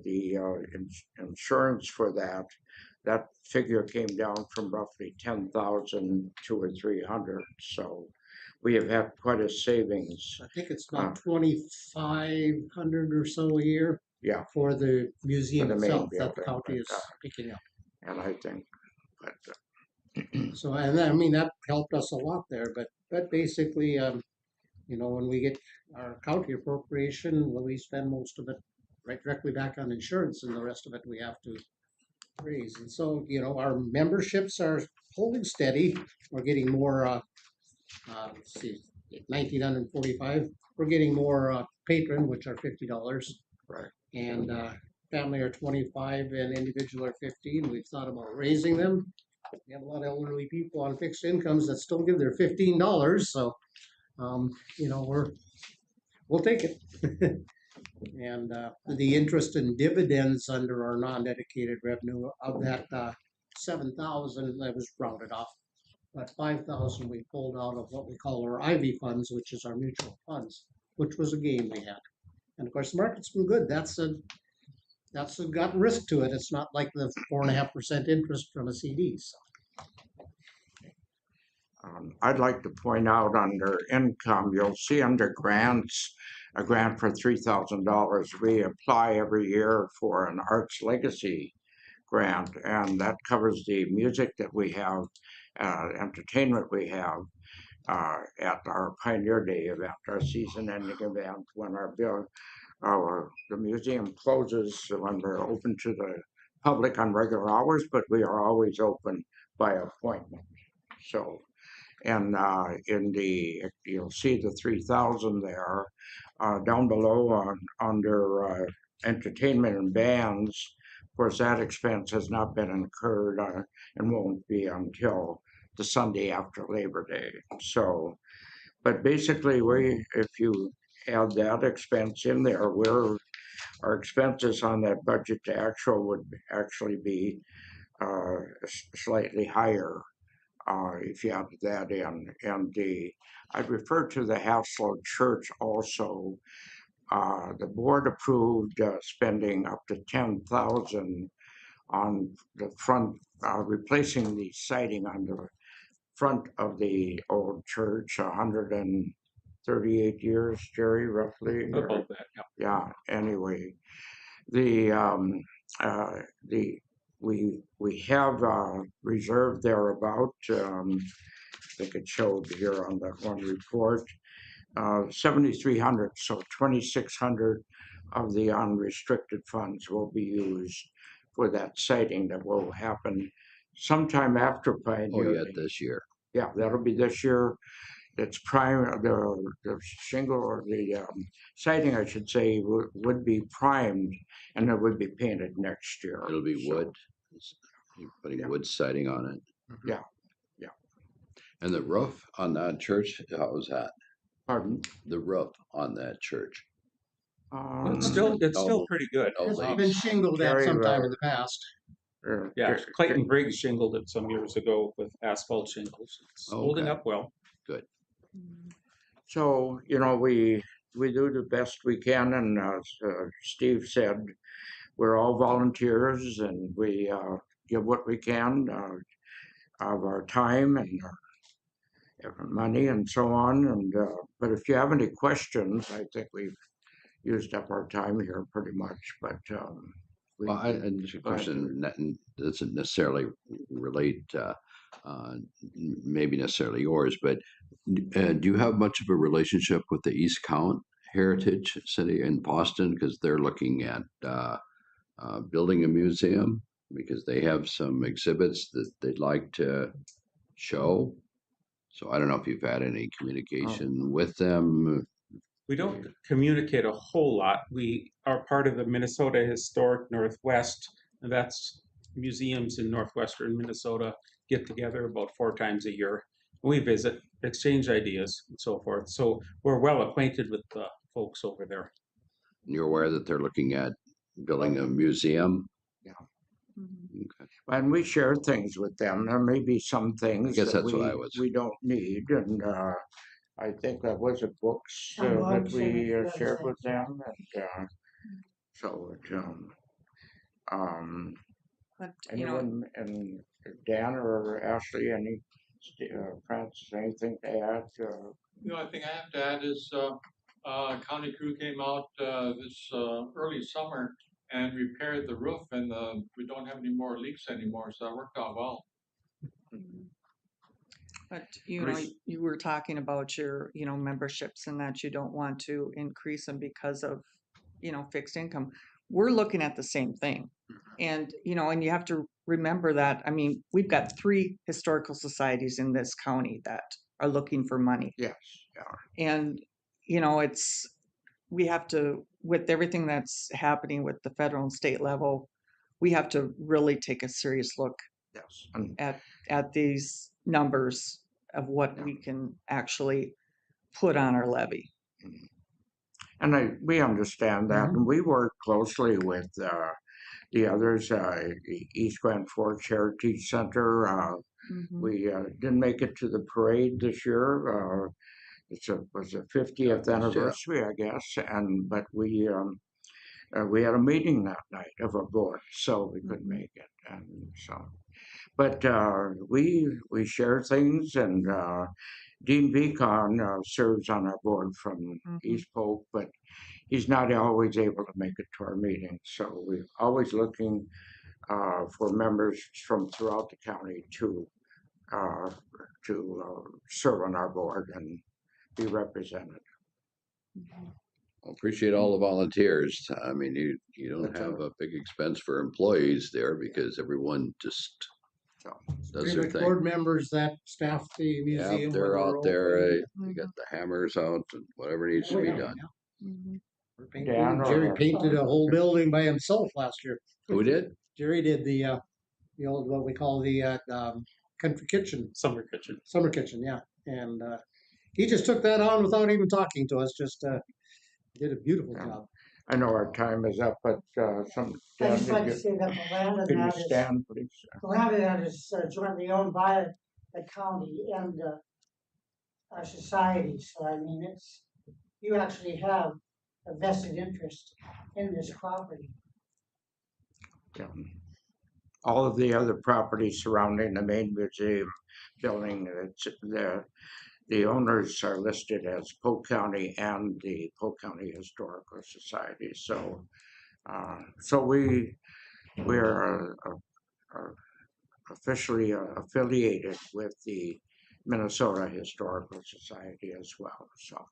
the insurance for that, that figure came down from roughly 10,000 to 300. So we have had quite a savings. I think it's about 2,500 or so a year. Yeah. For the museum For the main itself that the building, county is but, picking up. And I think, but So, and I mean, that helped us a lot there, but basically, when we get our county appropriation, well, we spend most of it right directly back on insurance, and the rest of it we have to raise. And so, our memberships are holding steady. We're getting more, let's see, 1,945. We're getting more patron, which are $50. Right. And family are 25 and individual are 15. We've thought about raising them. We have a lot of elderly people on fixed incomes that still give their $15, so we'll take it. And the interest and dividends under our non-dedicated revenue of that 7,000 that was rounded off, but 5,000 we pulled out of what we call our IV funds, which is our mutual funds, which was a gain we had. And of course, the market's been good. That's got risk to it. It's not like the 4.5% interest from a CD. So. I'd like to point out under income, you'll see under grants, a grant for $3,000. We apply every year for an Arts Legacy grant, and that covers the music that we have, entertainment we have at our Pioneer Day event, our season-ending event, when the museum closes when we're open to the public on regular hours, but we are always open by appointment. So. And you'll see the 3,000 there. Down below under entertainment and bands, of course, that expense has not been incurred and won't be until the Sunday after Labor Day. So, but basically, if you add that expense in there, our expenses on that budget to actual would actually be slightly higher. If you add that in, and I refer to the Haslow Church also. The board approved spending up to 10,000 on the front, replacing the siding on the front of the old church. 138 years, Jerry, roughly. About that, yeah. Yeah. Anyway, we have reserved there about, I think it showed here on that one report, 7,300, so 2,600 of the unrestricted funds will be used for that siting that will happen sometime after Pioneer Day. This year. Yeah, that'll be this year. It's the shingle or the siding, I should say, would be primed, and it would be painted next year. It'll be wood. You're putting wood siding on it. Yeah, yeah. And the roof on that church, how was that? Pardon? The roof on that church. It's still No, pretty good. no It's leaks. been shingled at Jerry, sometime in the past. Yeah, Clayton Briggs shingled it some years ago with asphalt shingles. It's holding Okay. up well. Good. So, you know, we do the best we can, and Steve said, we're all volunteers, and we give what we can of our time and our money and so on. And but if you have any questions, I think we've used up our time here pretty much. But Well, and just a question that doesn't necessarily relate, maybe necessarily yours, but do you have much of a relationship with the East Count Heritage City in Boston? Because they're looking at building a museum because they have some exhibits that they'd like to show. So I don't know if you've had any communication with them. We don't communicate a whole lot. We are part of the Minnesota Historic Northwest, and that's museums in northwestern Minnesota get together about 4 times a year. We visit, exchange ideas, and so forth. So we're well acquainted with the folks over there. You're aware that they're looking at building a museum? Yeah. Okay. And we share things with them. There may be some things I guess that that's what I was. we don't need, and I think that was a books that we shared with them, and so But, you know, anyone, and Dan or Ashley, any Francis, anything to add? The only thing I have to add is, county crew came out, this, early summer and repaired the roof and, we don't have any more leaks anymore, so that worked out well. but you know, you were talking about your, you know, memberships and that you don't want to increase them because of, you know, fixed income. We're looking at the same thing. And, you know, and you have to remember that, I mean, we've got 3 historical societies in this county that are looking for money. Yes, yeah. And, you know, we have to, with everything that's happening with the federal and state level, we have to really take a serious look Yes. at these numbers of what we can actually put on our levy. And we understand that, Mm-hmm. and we work closely with the others, East Grand Forks Heritage Center. Mhm. We didn't make it to the parade this year. Was a 50th anniversary, I guess, but we had a meeting that night of our board, so we couldn't make it, and so. But we share things, and Dean Beacon serves on our board from East Polk, but he's not always able to make it to our meetings. So we're always looking for members from throughout the county to serve on our board and be represented. I appreciate all the volunteers. I mean, you don't have a big expense for employees there because everyone just does Pretty their much thing. board members that staff the Yeah, museum. they're when out we're there. open. They got the hammers out and whatever needs to Oh, be yeah, done. Dan, Jerry or- painted a whole building by himself last year. Who did? Jerry did the old, what we call the country kitchen. Summer kitchen. Summer kitchen, yeah. And he just took that on without even talking to us, just did a beautiful job. I know our time is up, but I'd just like to say that the land in can you that is, stand, please? the land in that is jointly owned by the county and our society. So I mean, you actually have a vested interest in this property. Yeah. All of the other properties surrounding the main museum building, the owners are listed as Polk County and the Polk County Historical Society. So, we are officially affiliated with the Minnesota Historical Society as well. So,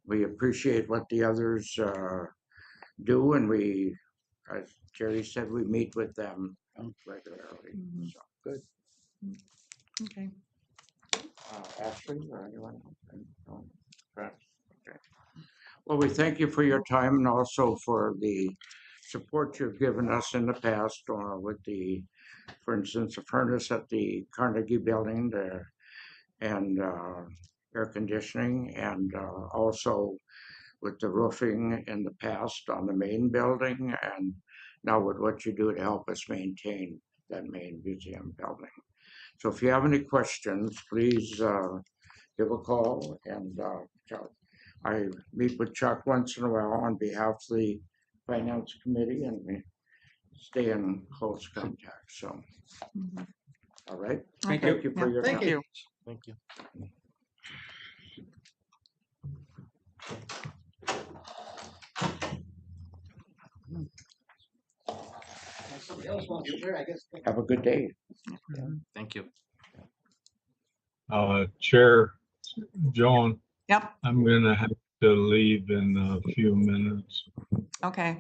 we appreciate what the others do, and as Jerry said, we meet with them regularly. So, good. Okay. Ashley or anyone else? No? Okay. Well, we thank you for your time and also for the support you've given us in the past with the For instance, the furnace at the Carnegie Building, and air conditioning, and also with the roofing in the past on the main building, and now with what you do to help us maintain that main museum building. So if you have any questions, please give a call. And I meet with Chuck once in a while on behalf of the Finance Committee, and we stay in close contact. So, all right. Okay. Thank you for Yeah, your thank time. you. Thank you. Somebody else wants to share, I guess. Have a good day. Thank you. Chair Joan, Yep, I'm gonna have to leave in a few minutes. okay.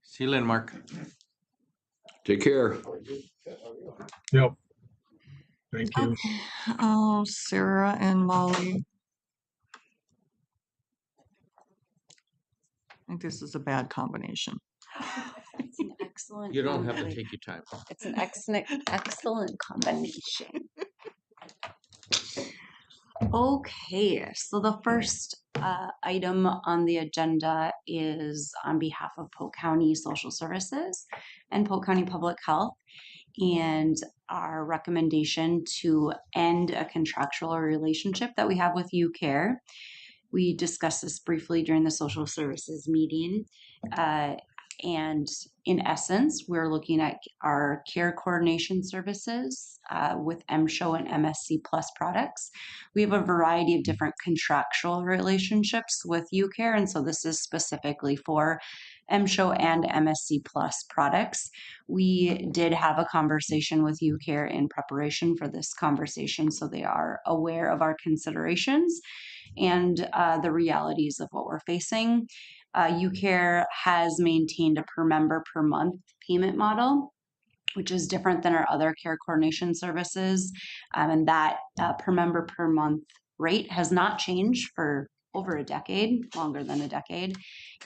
See you later, Mark. Take care. Yep. Thank you. Okay. Oh, Sarah and Molly. I think this is a bad combination. It's an excellent. You don't have to combination. take your time. It's an excellent combination. Okay, so the first item on the agenda is on behalf of Polk County Social Services and Polk County Public Health, and our recommendation to end a contractual relationship that we have with UCare. We discussed this briefly during the social services meeting. And in essence, we're looking at our care coordination services with MSHO and MSC Plus products. We have a variety of different contractual relationships with UCare, and so this is specifically for MSHO and MSC Plus products. We did have a conversation with UCare in preparation for this conversation, so they are aware of our considerations and the realities of what we're facing. UCare has maintained a per member per month payment model, which is different than our other care coordination services. And that per member per month rate has not changed for over a decade, longer than a decade.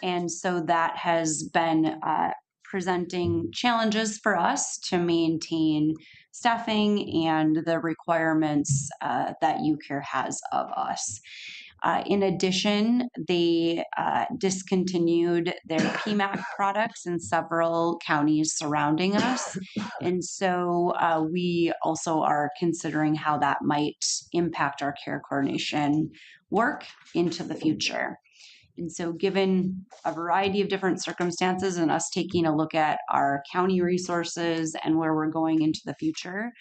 And so that has been presenting challenges for us to maintain staffing and the requirements that UCare has of us. In addition, they discontinued their PMAC products in several counties surrounding us. And so we also are considering how that might impact our care coordination work into the future. And so given a variety of different circumstances and us taking a look at our county resources and where we're going into the future,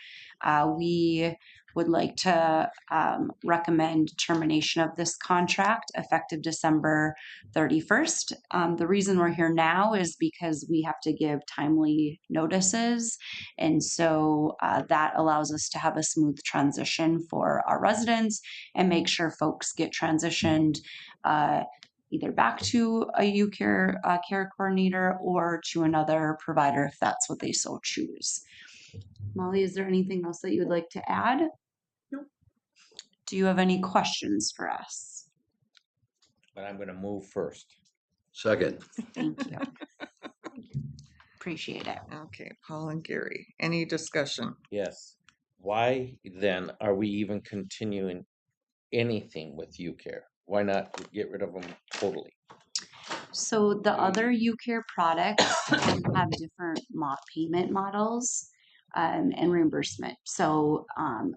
we would like to recommend termination of this contract effective December 31st. The reason we're here now is because we have to give timely notices. And so that allows us to have a smooth transition for our residents and make sure folks get transitioned either back to a UCare care coordinator or to another provider if that's what they so choose. Molly, is there anything else that you would like to add? Nope. Do you have any questions for us? But I'm going to move first. Second. Thank you. Appreciate it. Okay, Paul and Gary, any discussion? Yes. Why then are we even continuing anything with UCare? Why not get rid of them totally? So the other UCare products have different payment models and reimbursement. So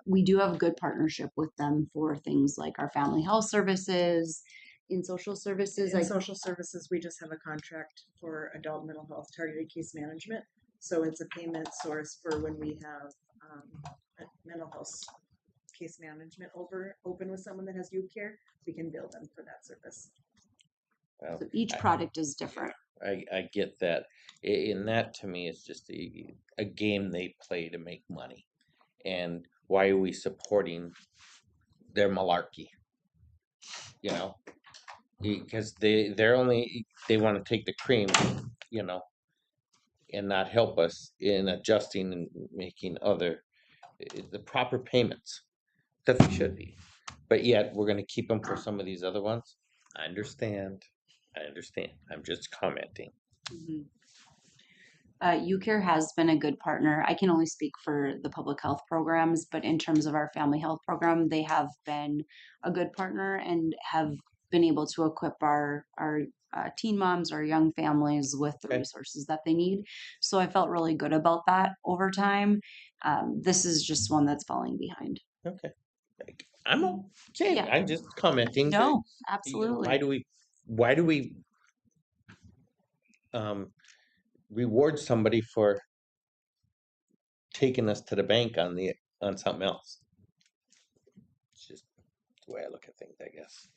we do have a good partnership with them for things like our family health services. In social services, In social services, we just have a contract for adult mental health targeted case management. So it's a payment source for when we have a mental health case management open with someone that has UCare, we can bill them for that service. Well, so each product is different. I get that. And that to me is just a game they play to make money. And why are we supporting their malarkey? You know, because they want to take the cream, you know, and not help us in adjusting and making the proper payments that they should be. But yet we're going to keep them for some of these other ones. I understand. I'm just commenting. Mm-hmm. UCare has been a good partner. I can only speak for the public health programs, but in terms of our family health program, they have been a good partner and have been able to equip our teen moms or young families with the resources that they need. So I felt really good about that over time. This is just one that's falling behind. Okay. I'm okay. Yeah. I'm just commenting. No, that, you know, absolutely. why do we reward somebody for taking us to the bank on something else? It's just the way I look at things, I guess.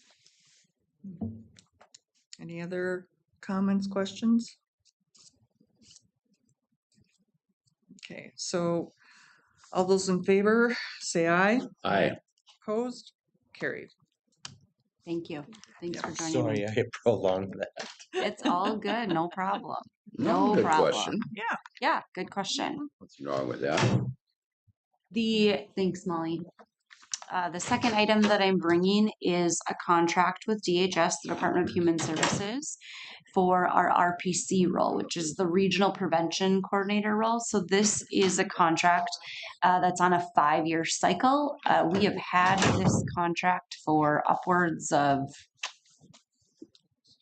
Any other comments, questions? Okay, so all those in favor, say aye. Aye. Opposed? Carried. Thank you. Thanks for joining Sorry, me. I prolonged that. It's all good. No problem. No, No good problem. question. Yeah. Yeah, good question. What's wrong with that? Thanks, Molly. The second item that I'm bringing is a contract with DHS, the Department of Human Services, for our RPC role, which is the Regional Prevention Coordinator role. So this is a contract that's on a 5-year cycle. We have had this contract for upwards of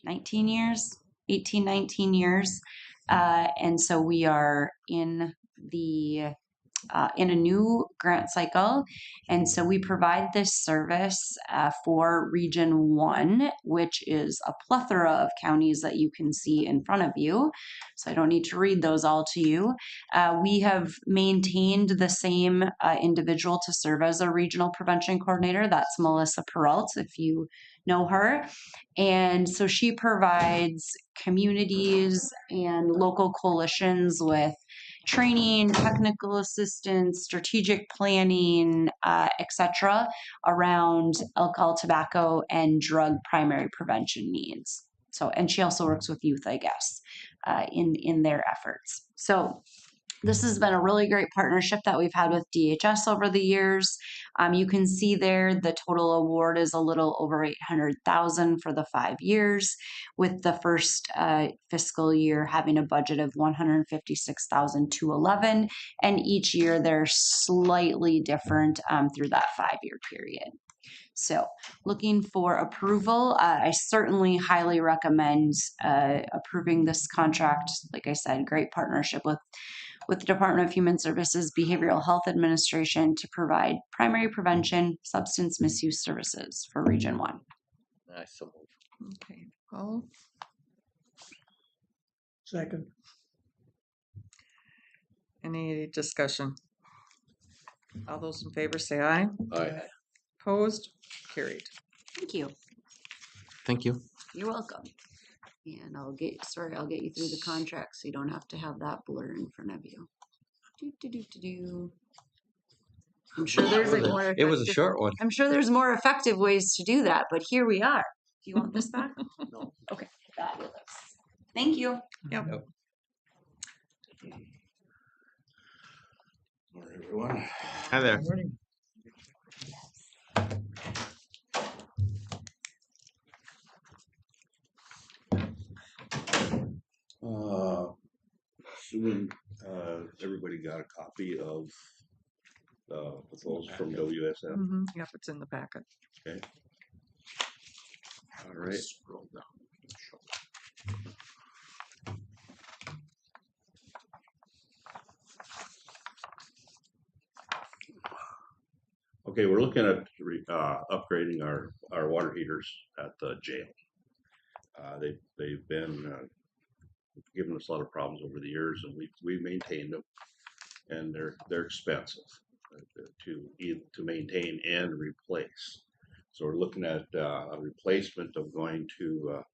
19 years, 18, 19 years. And so we are in a new grant cycle. And so we provide this service for Region 1, which is a plethora of counties that you can see in front of you. So I don't need to read those all to you. We have maintained the same individual to serve as a regional prevention coordinator. That's Melissa Peralt, if you know her. And so she provides communities and local coalitions with training, technical assistance, strategic planning, etc., around alcohol, tobacco, and drug primary prevention needs. So, and she also works with youth, I guess, in their efforts. So, this has been a really great partnership that we've had with DHS over the years. You can see there the total award is a little over $800,000 for the 5 years, with the first fiscal year having a budget of $156,211, and each year they're slightly different through that 5-year period. So, looking for approval, I certainly highly recommend approving this contract. Like I said, great partnership with the Department of Human Services Behavioral Health Administration to provide primary prevention substance misuse services for Region 1. Nice. Okay, Paul? Second. Any discussion? All those in favor say aye. Aye. Opposed? Carried. Thank you. Thank you. You're welcome. And I'll get you through the contract so you don't have to have that blur in front of you. I'm sure there's like more. It was a short one. I'm sure there's more effective ways to do that, but here we are. Do you want this back? No. Okay, fabulous. Thank you. Yep. Morning, everyone. Hi there. Assuming everybody got a copy of the proposal from WSM. Mm-hmm. Yep, it's in the packet. Okay. All right. Scroll down. Okay, we're looking at upgrading our water heaters at the jail. They've been giving us a lot of problems over the years, and we maintained them, and they're expensive to maintain and replace. So we're looking at a replacement of going to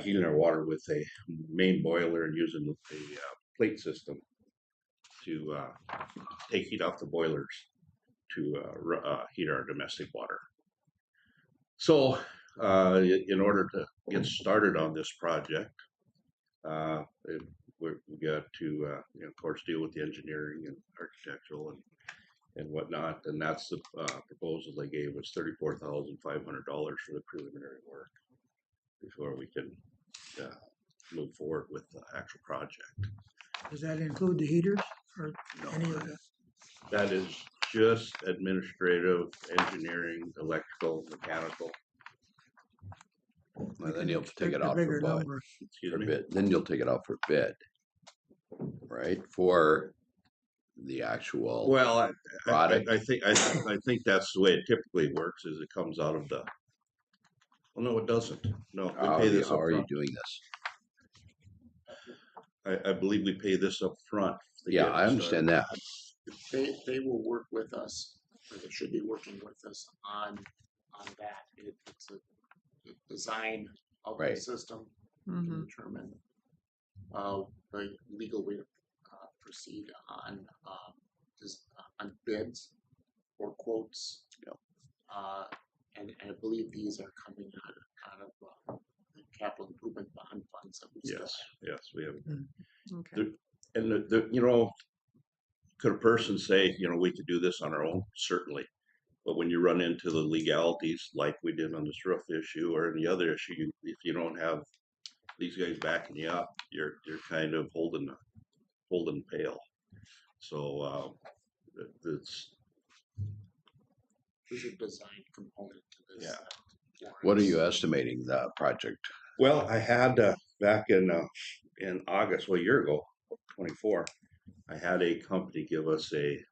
heating our water with a main boiler and using a plate system to take heat off the boilers to heat our domestic water. So in order to get started on this project, we got to, of course, deal with the engineering and architectural and whatnot, and that's the proposal they gave us, $34,500 for the preliminary work before we can move forward with the actual project. Does that include the heaters or any of the? That is just administrative, engineering, electrical, mechanical. Well, then you'll take it a out bigger for bid. number. Excuse For me? bid. Then you'll take it out for bid, right? For the actual Well, product. I think that's the way it typically works. Is it comes out of the. Well, no, it doesn't. No, we How pay this how up are you front. doing this? I believe we pay this up front. to Yeah, get I it understand started. that. They will work with us, or they should be working with us on that. It's a design of the Right. system Mhm. to determine the legal way to proceed on bids or quotes. Yep. And I believe these are coming out of the capital improvement bond funds that we still Yes, have. yes, we have. Okay. And you know, could a person say, you know, we could do this on our own? Certainly. But when you run into the legalities, like we did on this roof issue or any other issue, if you don't have these guys backing you up, you're kind of holding pale. So it's There's a design component to this. Yeah. What are you estimating the project? well, I had back in August, well, a year ago, 24, I had a company give us a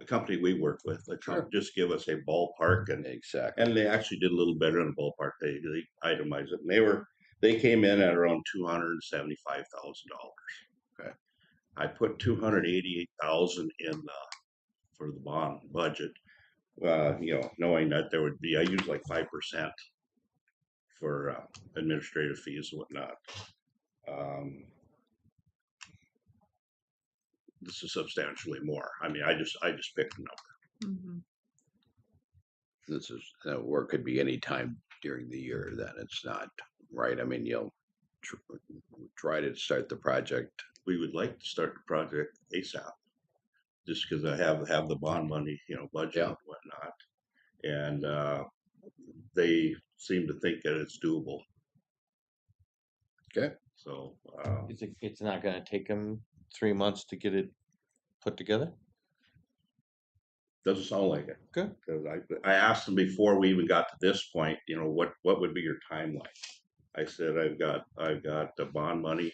company we work with, just give us a ballpark, and Exactly. they actually did a little better in the ballpark. They itemized it, and they came in at around $275,000. Okay. I put 288,000 in for the bond budget. You know, knowing that there would be, I use like 5% for administrative fees and whatnot. This is substantially more. I mean, I just picked a number. Mhm. This is work could be any time during the year. Then it's not right. I mean, you'll try to start the project. We would like to start the project ASAP, just because I have the bond money, you know, budget and whatnot, and they seem to think that it's doable. Okay. So It's not going to take them 3 months to get it put together. doesn't sound like it. Good. Because I asked them before we even got to this point, you know, what would be your timeline? I said I've got the bond money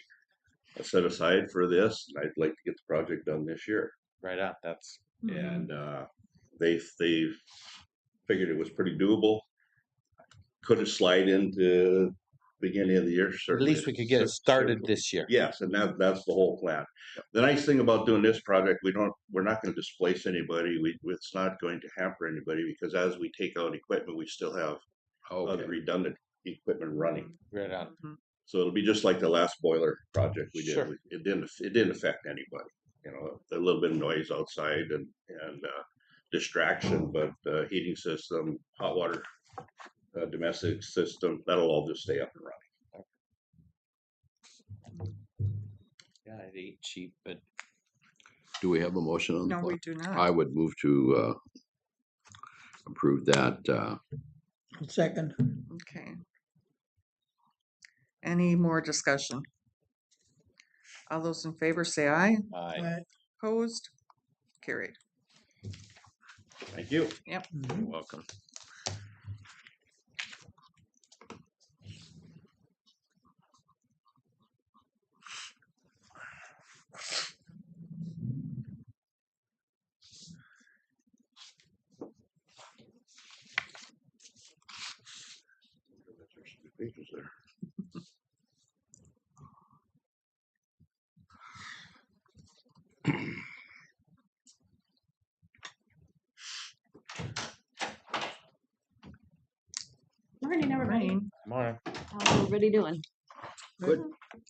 set aside for this, and I'd like to get the project done this year. Right on. That's And they figured it was pretty doable. Could it slide into beginning of the year? at Certainly. least we could get it started Certainly. this year. Yes, and that's the whole plan. The nice thing about doing this project, we're not going to displace anybody. It's not going to hamper anybody, because as we take out equipment, we still have other redundant equipment running. Right on. So it'll be just like the last boiler project we did. Sure. It didn't affect anybody. You know, a little bit of noise outside and distraction, but heating system, hot water, domestic system, that'll all just stay up and running. Yeah, it ain't cheap, but Do we have a motion on the No, floor? we do not. I would move to approve that. Second. Okay. Any more discussion? All those in favor say aye. Aye. Opposed? Carried. Thank you. Yep. You're welcome. Pages there. Morning, everybody. Morning. How's everybody doing? Good.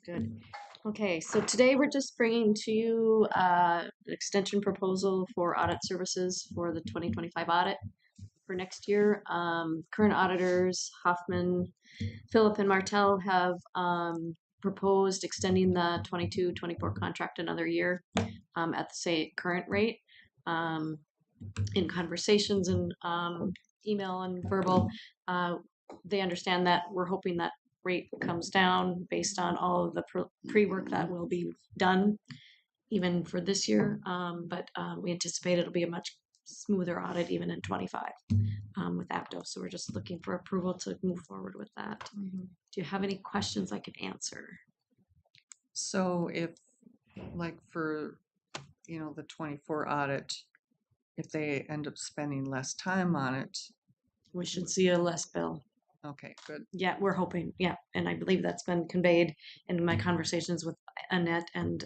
Good. Okay, so today we're just bringing to you an extension proposal for audit services for the 2025 audit for next year. Current auditors, Hoffman, Philip, and Martell have proposed extending the 22-24 contract another year at the current rate. In conversations and email and verbal, they understand that we're hoping that rate comes down based on all of the pre-work that will be done even for this year. But we anticipate it'll be a much smoother audit even in 25 with APDO. So we're just looking for approval to move forward with that. Do you have any questions I could answer? So if, like for, the 24 audit, if they end up spending less time on it, we should see a less bill. Okay, good. Yeah, we're hoping. Yeah, and I believe that's been conveyed in my conversations with Annette and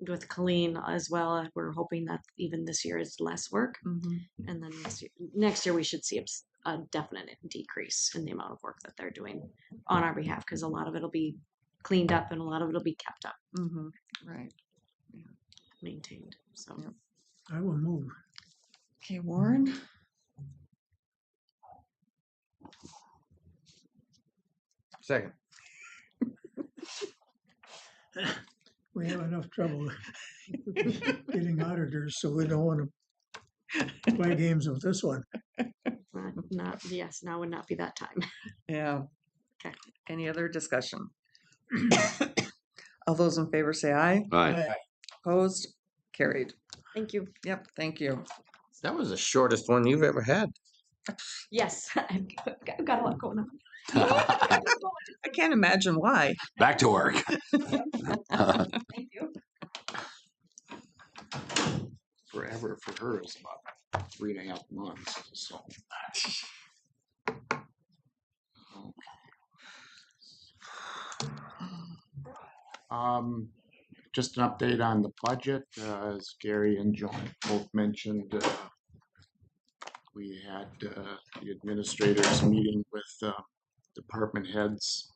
with Colleen as well. We're hoping that even this year is less work, and then next year we should see a definite decrease in the amount of work that they're doing on our behalf, because a lot of it'll be cleaned up and a lot of it'll be kept up, right, maintained. So I will move. Okay, Warren. Second. We have enough trouble getting auditors, so we don't want to play games with this one. Yes, now would not be that time. Yeah. Okay. Any other discussion? All those in favor say aye. Aye. Opposed? Carried. Thank you. Yep, thank you. That was the shortest one you've ever had. Yes, I've got a lot going on. I can't imagine why. Back to work. Thank you. Forever for her is about 3.5 months, so. Just an update on the budget, as Gary and John both mentioned, we had the administrators meeting with department heads.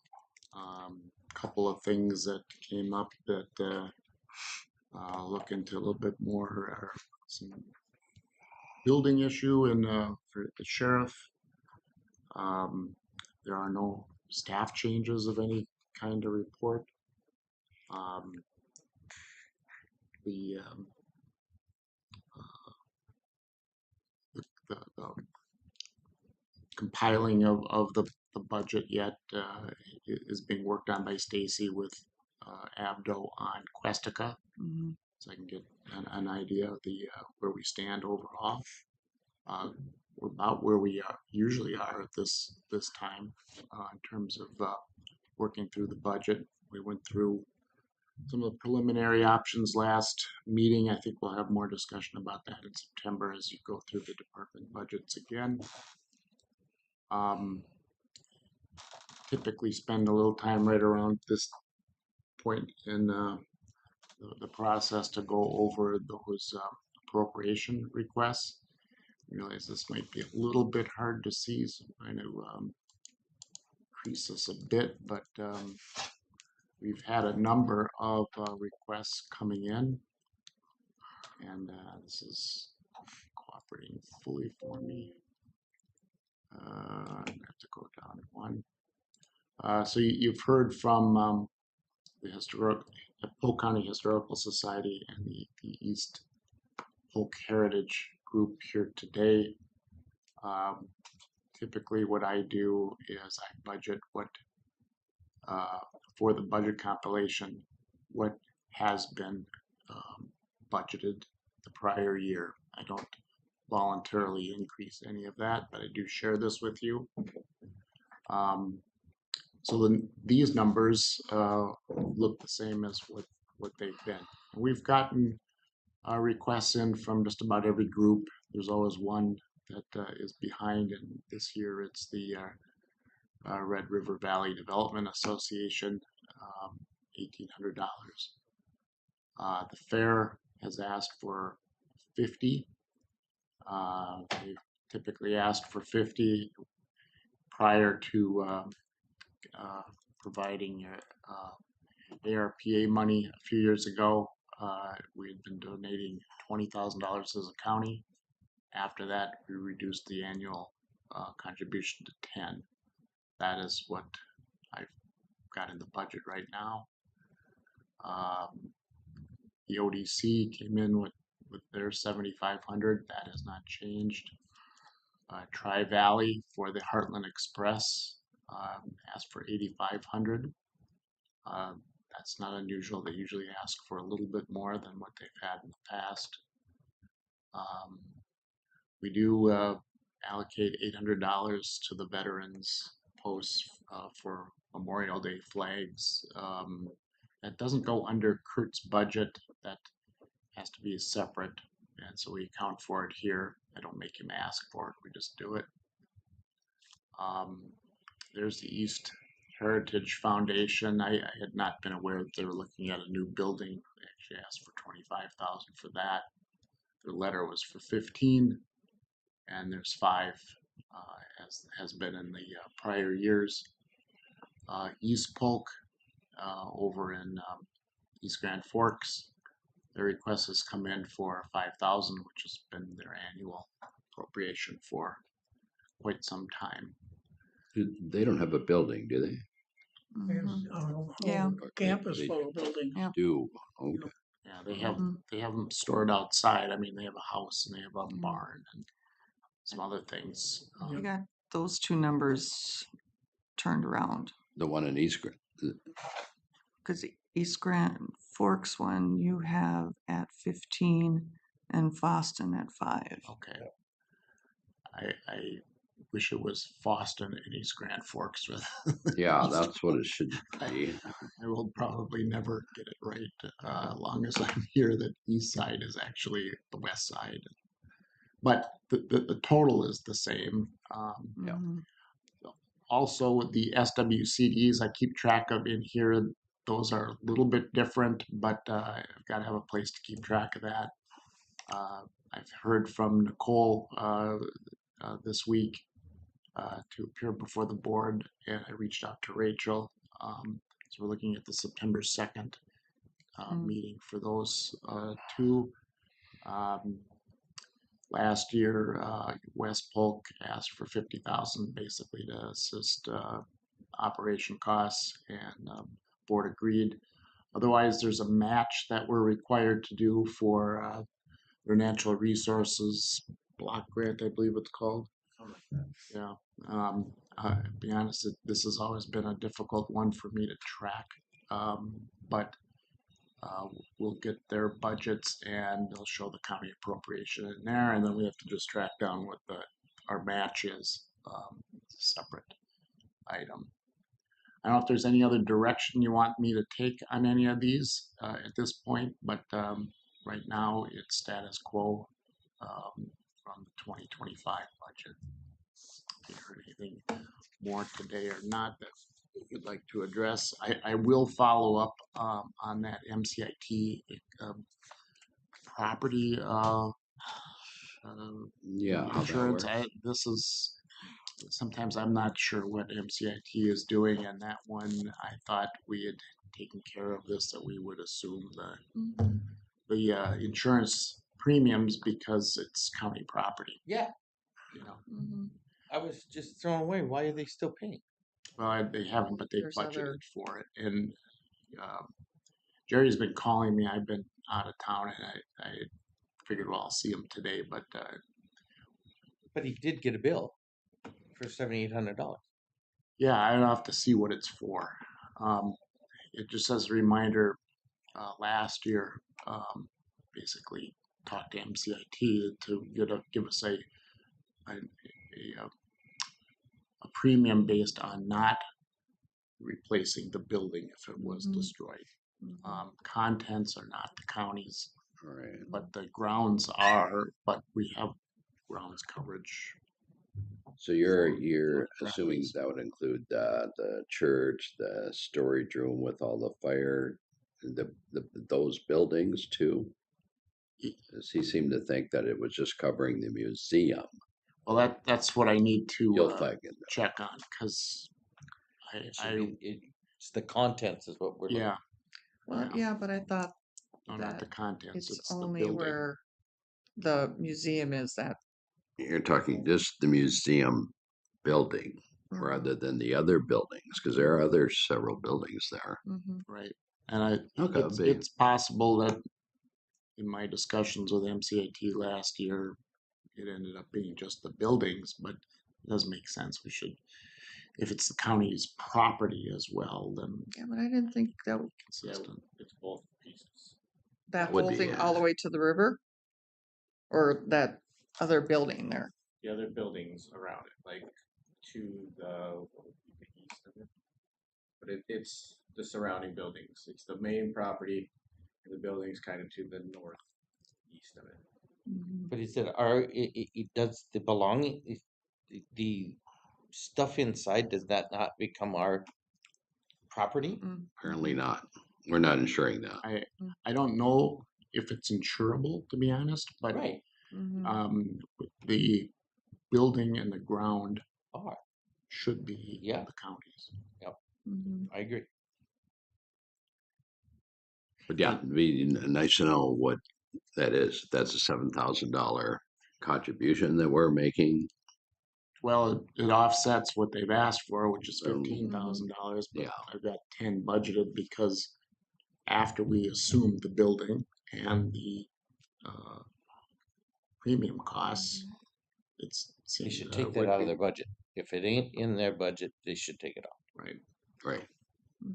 Couple of things that came up that look into a little bit more, some building issue and for the sheriff. There are no staff changes of any kind to report. The compiling of the budget yet is being worked on by Stacy with ABDO on Questica, so I can get an idea of the where we stand overall. We're about where we usually are at this time in terms of working through the budget. We went through some of the preliminary options last meeting. I think we'll have more discussion about that in September as you go through the department budgets again. Typically spend a little time right around this point in the process to go over those appropriation requests. I realize this might be a little bit hard to see, so I'm trying to increase this a bit, but we've had a number of requests coming in, and this is cooperating fully for me. I have to go down one. So you've heard from the Polk County Historical Society and the East Polk Heritage Group here today. Typically what I do is I budget what for the budget compilation, what has been budgeted the prior year. I don't voluntarily increase any of that, but I do share this with you. So these numbers look the same as what they've been. We've gotten requests in from just about every group. There's always one that is behind, and this year it's the Red River Valley Development Association, $1,800. The fair has asked for 50. They've typically asked for 50 prior to providing ARPA money a few years ago. We had been donating $20,000 as a county. After that, we reduced the annual contribution to 10. That is what I've got in the budget right now. The ODC came in with their $7,500. That has not changed. Tri-Valley for the Heartland Express asked for 8,500. That's not unusual. They usually ask for a little bit more than what they've had in the past. We do allocate $800 to the veterans posts for Memorial Day flags. That doesn't go under Kurt's budget. That has to be separate, and so we account for it here. I don't make him ask for it. We just do it. There's the East Heritage Foundation. I had not been aware that they were looking at a new building. They actually asked for 25,000 for that. Their letter was for 15, and there's 5, as has been in the prior years. East Polk over in East Grand Forks, their request has come in for 5,000, which has been their annual appropriation for quite some time. They don't have a building, do they? There's Yeah. campus They full of buildings. Yeah. do. Okay. Yeah, they have them stored outside. I mean, they have a house and they have a barn and some other things. You got those two numbers turned around. The one in East Grand. Because East Grand Forks one you have at 15 and Foston at 5. Okay. I wish it was Foston and East Grand Forks. Yeah, that's what it should be. I will probably never get it right as long as I'm here that East Side is actually the West Side. But the total is the same. Yeah. Also, the SWCDs I keep track of in here, those are a little bit different, but I've got to have a place to keep track of that. I've heard from Nicole this week to appear before the board, and I reached out to Rachel. So we're looking at the September 2nd meeting for those two. Last year, West Polk asked for 50,000 basically to assist operation costs, and board agreed. Otherwise, there's a match that we're required to do for their natural resources block grant, I believe it's called. Yeah. To be honest, this has always been a difficult one for me to track, but we'll get their budgets and they'll show the county appropriation in there, and then we have to just track down what our match is. It's a separate item. I don't know if there's any other direction you want me to take on any of these at this point, but right now it's status quo from the 2025 budget. If you heard anything more today or not that you'd like to address, I will follow up on that MCIT property insurance. This is sometimes I'm not sure what MCIT is doing, and that one I thought we had taken care of this, that we would assume the insurance premiums because it's county property. Yeah. You know. I was just thrown away. Why are they still paying? Well, they haven't, but they There's budgeted other- for it. And Jerry's been calling me. I've been out of town, and I figured, well, I'll see him today. But he did get a bill for $7,800. Yeah, I don't have to see what it's for. It just as a reminder, last year, basically talked to MCIT to give us a premium based on not replacing the building if it was destroyed. Contents are not the county's, but the grounds are. But we have grounds coverage. So you're assuming that would include the church, the storage room with all the fire, those buildings too? Does he seem to think that it was just covering the museum? Well, that's what I need to check on, because it's the contents is what we're looking at. Well, yeah, but I thought no, not the contents. it's the only building. where the museum is at. You're talking just the museum building rather than the other buildings, because there are several buildings there. Right. And it's possible that in my discussions with MCIT last year, it ended up being just the buildings, but it does make sense. We should if it's the county's property as well, then Yeah, but I didn't think that consistent. It's both pieces. that would whole be, thing all the way to the river, or that other building there. The other buildings around it, like to the east of it. But it's the surrounding buildings. It's the main property, and the buildings kind of to the northeast of it. But is it our, it does the belonging, the stuff inside, does that not become our property? apparently not. We're not insuring that. I don't know if it's insurable, to be honest, but Right. the building and the ground Are. should be Yeah. the county's. Yep. I agree. But yeah, it'd be nice to know what that is. That's a $7,000 contribution that we're making. Well, it offsets what they've asked for, which is $15,000, but Yeah. I've got 10 budgeted because after we assumed the building and the premium costs, They should take that out of their budget. If it ain't in their budget, they should take it off. Right. Right.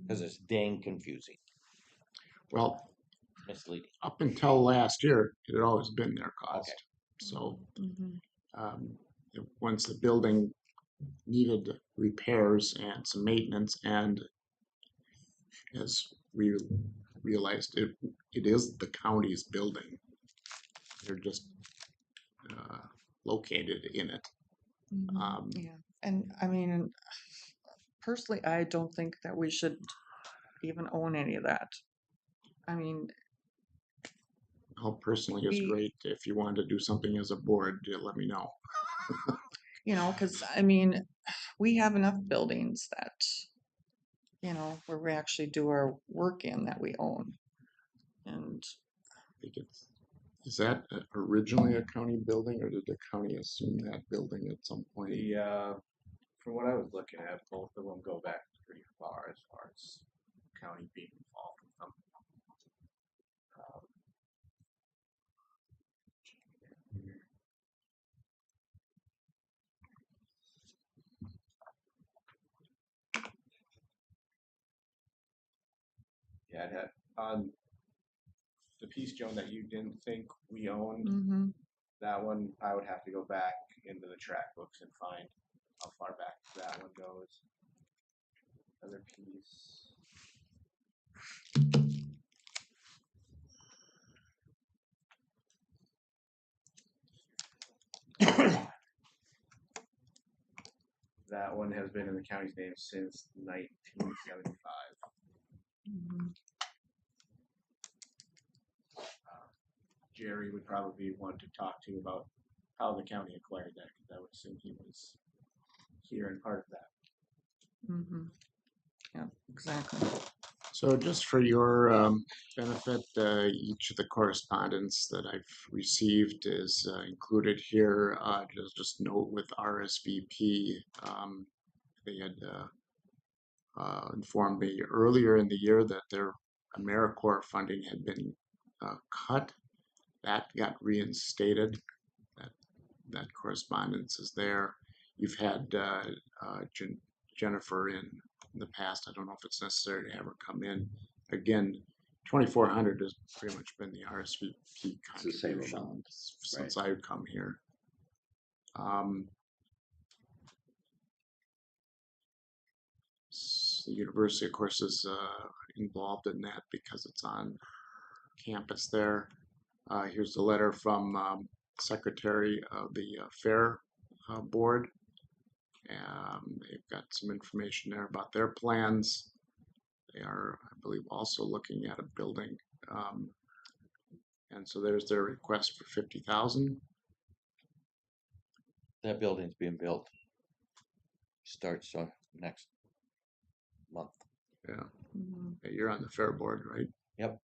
Because it's dang confusing, Well, misleading. up until last year, it had always been their cost. Okay. So once the building needed repairs and some maintenance, and as we realized, it is the county's building. They're just located in it. Yeah, and I mean, personally, I don't think that we should even own any of that. I mean, Personally, it's great. If you want to do something as a board, let me know. you know, because I mean, we have enough buildings that, you know, where we actually do our work in that we own. And I think is that originally a county building, or did the county assume that building at some point? From what I was looking at, both of them go back pretty far as county being involved with them. Yeah, it had on the piece, Joan, that you didn't think we owned. That one, I would have to go back into the track books and find how far back that one goes. Other piece. That one has been in the county's name since 1975. Jerry would probably want to talk to you about how the county acquired that, because I would assume he was here and part of that. Yeah, exactly. So just for your benefit, each of the correspondence that I've received is included here. Just note with RSVP, they had informed me earlier in the year that their AmeriCorps funding had been cut. That got reinstated. That correspondence is there. You've had Jennifer in the past. I don't know if it's necessary to have her come in. Again, 2,400 has pretty much been the RSVP contribution since I've come here. The university, of course, is involved in that because it's on campus there. Here's the letter from Secretary of the Fair Board. They've got some information there about their plans. They are, I believe, also looking at a building. And so there's their request for $50,000. That building's being built. Starts next month. Yeah. You're on the Fair Board, right? Yep.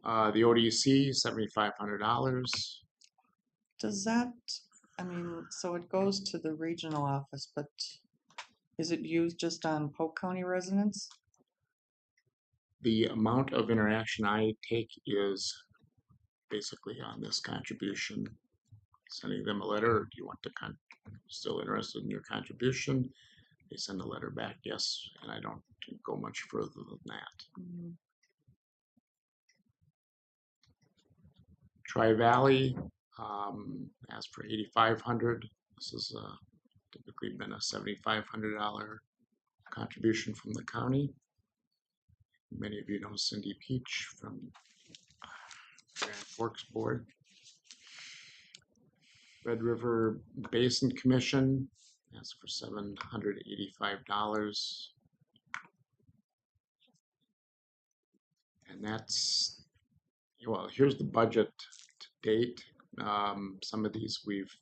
The ODC, $7,500. Does that, I mean, so it goes to the regional office, but is it used just on Polk County residents? The amount of interaction I take is basically on this contribution. Sending them a letter, do you want to still interested in your contribution? they send a letter back, yes, and I don't go much further than that. Mhm. Tri-Valley asked for $8,500. This has typically been a $7,500 contribution from the county. Many of you know Cindy Peach from Grand Forks Board. Red River Basin Commission asked for $785. And that's, well, here's the budget to date. Some of these we've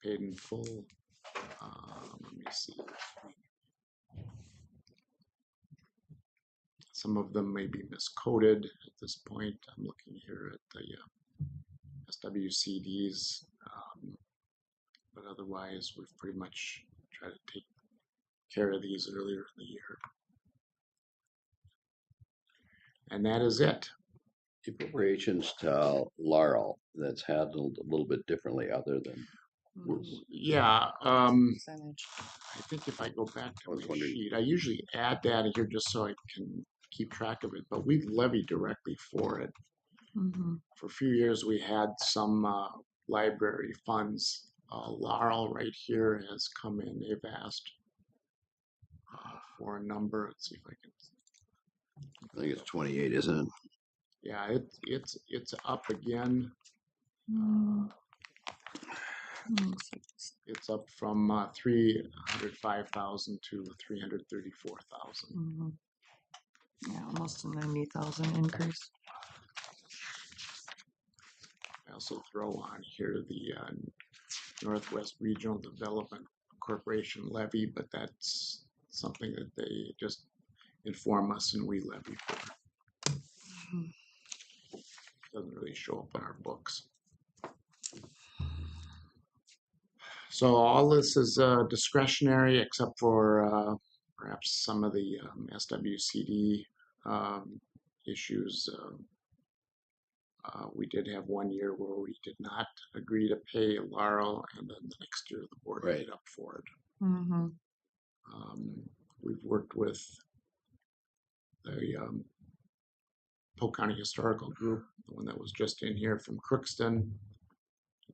paid in full. Let me see. Some of them may be miscoded at this point. I'm looking here at the SWCDs, but otherwise we've pretty much tried to take care of these earlier in the year. And that is it. Appropriations to Laurel, that's handled a little bit differently other than. Yeah, Percentage. I think if I go back to my sheet, I usually add that here just so I can keep track of it, but we've levied directly for it. Mhm. For a few years, we had some library funds. Laurel right here has come in. They've asked for a number. Let's see if I can. I think it's 28, isn't it? Yeah, it's up again. It's up from 305,000 to 334,000. Mhm. Yeah, almost a 90,000 increase. I also throw on here the Northwest Regional Development Corporation levy, but that's something that they just inform us and we levy for. Doesn't really show up in our books. So all this is discretionary except for perhaps some of the SWCD issues. We did have one year where we did not agree to pay Laurel, and then the next year the board made up for it. Mm-hmm. We've worked with the Polk County Historical Group, the one that was just in here from Crookston.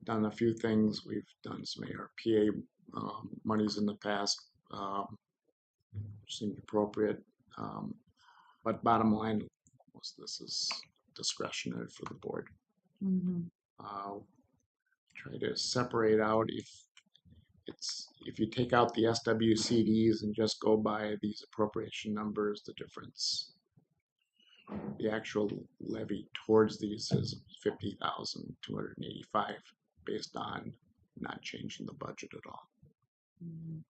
Done a few things. We've done some ARPA monies in the past. Seemed appropriate. But bottom line, most of this is discretionary for the board. Mm-hmm. Try to separate out if you take out the SWCDs and just go by these appropriation numbers, the difference, the actual levy towards these is 50,285 based on not changing the budget at all. Mm-hmm.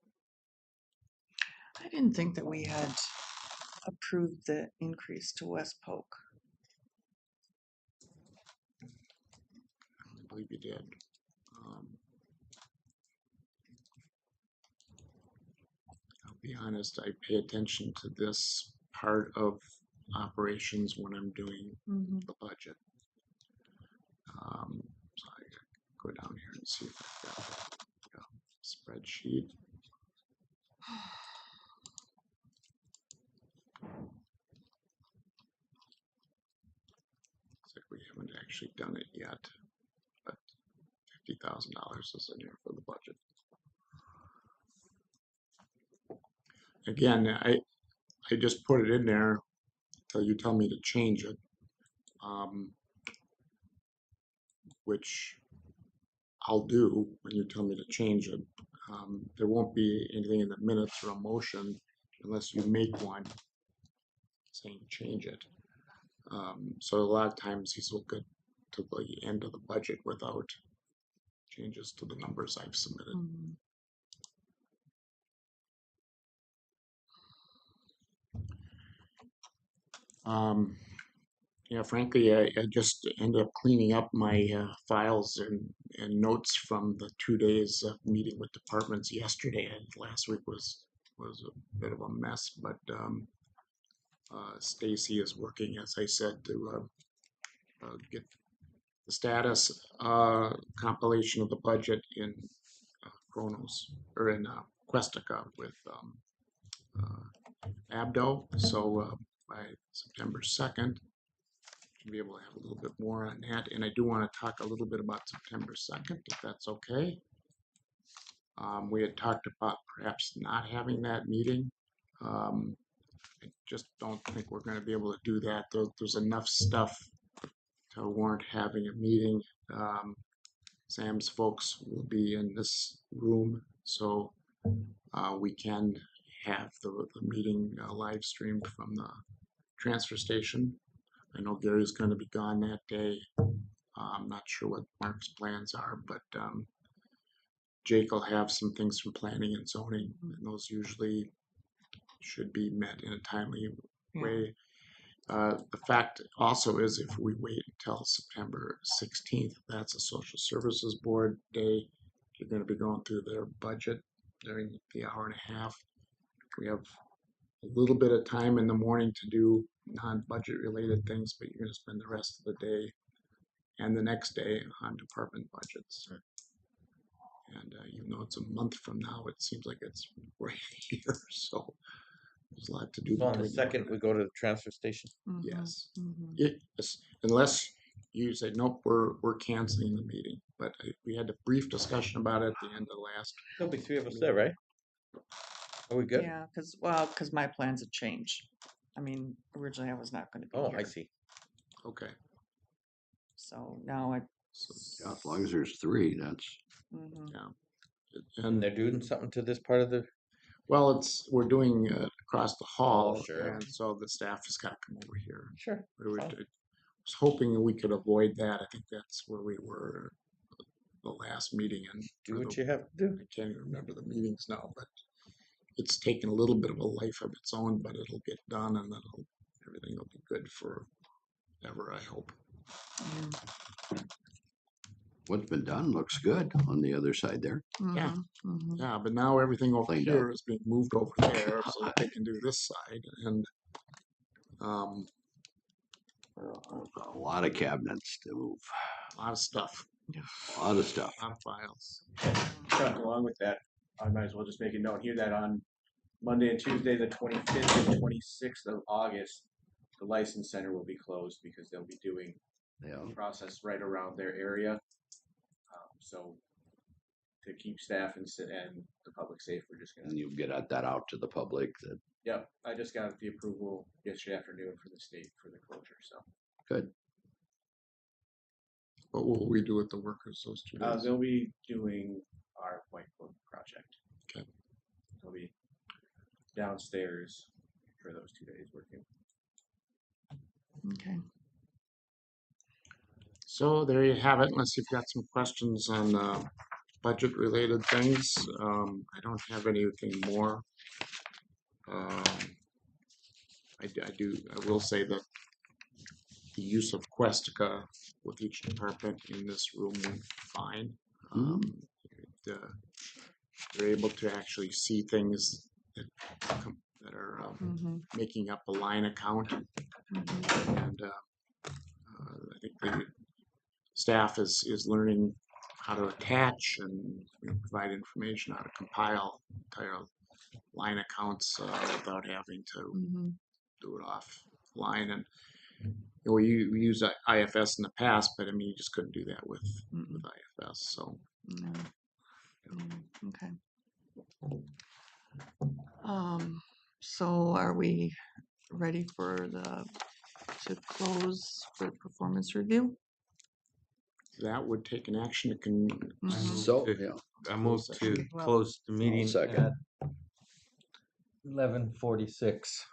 I didn't think that we had approved the increase to West Polk. I believe you did. I'll be honest, I pay attention to this part of operations when I'm doing the budget. So I go down here and see if I've got a spreadsheet. Looks like we haven't actually done it yet, but $50,000 is in here for the budget. Again, I just put it in there until you tell me to change it, which I'll do when you tell me to change it. There won't be anything in the minutes or a motion unless you make one saying change it. So a lot of times these will get to the end of the budget without changes to the numbers I've submitted. Yeah, frankly, I just ended up cleaning up my files and notes from the 2 days of meeting with departments yesterday. And last week was a bit of a mess, but Stacy is working, as I said, to get the status compilation of the budget in Kronos, or in Questica with Abdo. So by September 2nd, should be able to have a little bit more on that. And I do want to talk a little bit about September 2nd, if that's okay. We had talked about perhaps not having that meeting. I just don't think we're going to be able to do that. There's enough stuff to warrant having a meeting. Sam's folks will be in this room, so we can have the meeting live streamed from the transfer station. I know Gary's going to be gone that day. I'm not sure what Mark's plans are, but Jake will have some things from planning and zoning, and those usually should be met in a timely way. The fact also is if we wait until September 16th, that's a social services board day. You're going to be going through their budget during the hour and a half. We have a little bit of time in the morning to do non-budget related things, but you're going to spend the rest of the day and the next day on department budgets. And even though it's a month from now, it seems like it's right here. So there's a lot to do. So on the 2nd, we go to the transfer station? Yes. Unless you say, nope, we're canceling the meeting. But we had a brief discussion about it at the end of the last. There'll be 3 of us there, right? Are we good? Yeah, because my plans have changed. I mean, originally I was not going to be Oh, here. I see. Okay. So now So, yeah, as long as there's 3, that's. Yeah. And they're doing something to this part of the. Well, we're doing across the hall, Oh, sure. and so the staff has got to come over here. Sure. I was hoping that we could avoid that. I think that's where we were the last meeting, and do what you have to do. I can't even remember the meetings now, but it's taken a little bit of a life of its own. But it'll get done, and then everything will be good forever, I hope. What's been done looks good on the other side there. Yeah. Yeah, but now everything over Cleaned here up. is being moved over there so that they can do this side. And A lot of cabinets to move. a lot of stuff. A lot of stuff. A lot of files. Chuck, along with that, I might as well just make a note here that on Monday and Tuesday, the 25th and 26th of August, the License Center will be closed because they'll be doing the process right around their area. So to keep staff and the public safe, we're just going to. And you get that out to the public. Yep, I just got the approval yesterday afternoon for the state for the closure. So good. What will we do with the workers those 2 days? they'll be doing our whiteboard project. Okay. They'll be downstairs for those 2 days working. Okay. So there you have it, unless you've got some questions on budget related things. I don't have anything more. I will say that the use of Questica with each department in this room went fine. They're able to actually see things that are making up a line account. And I think the staff is learning how to attach and provide information, how to compile entire line accounts without having to do it offline. And we use IFS in the past, but I mean, you just couldn't do that with IFS. So. Okay. So are we ready to close for performance review? That would take an action. It can. So, yeah. I move to close the meeting Second. at 11:46.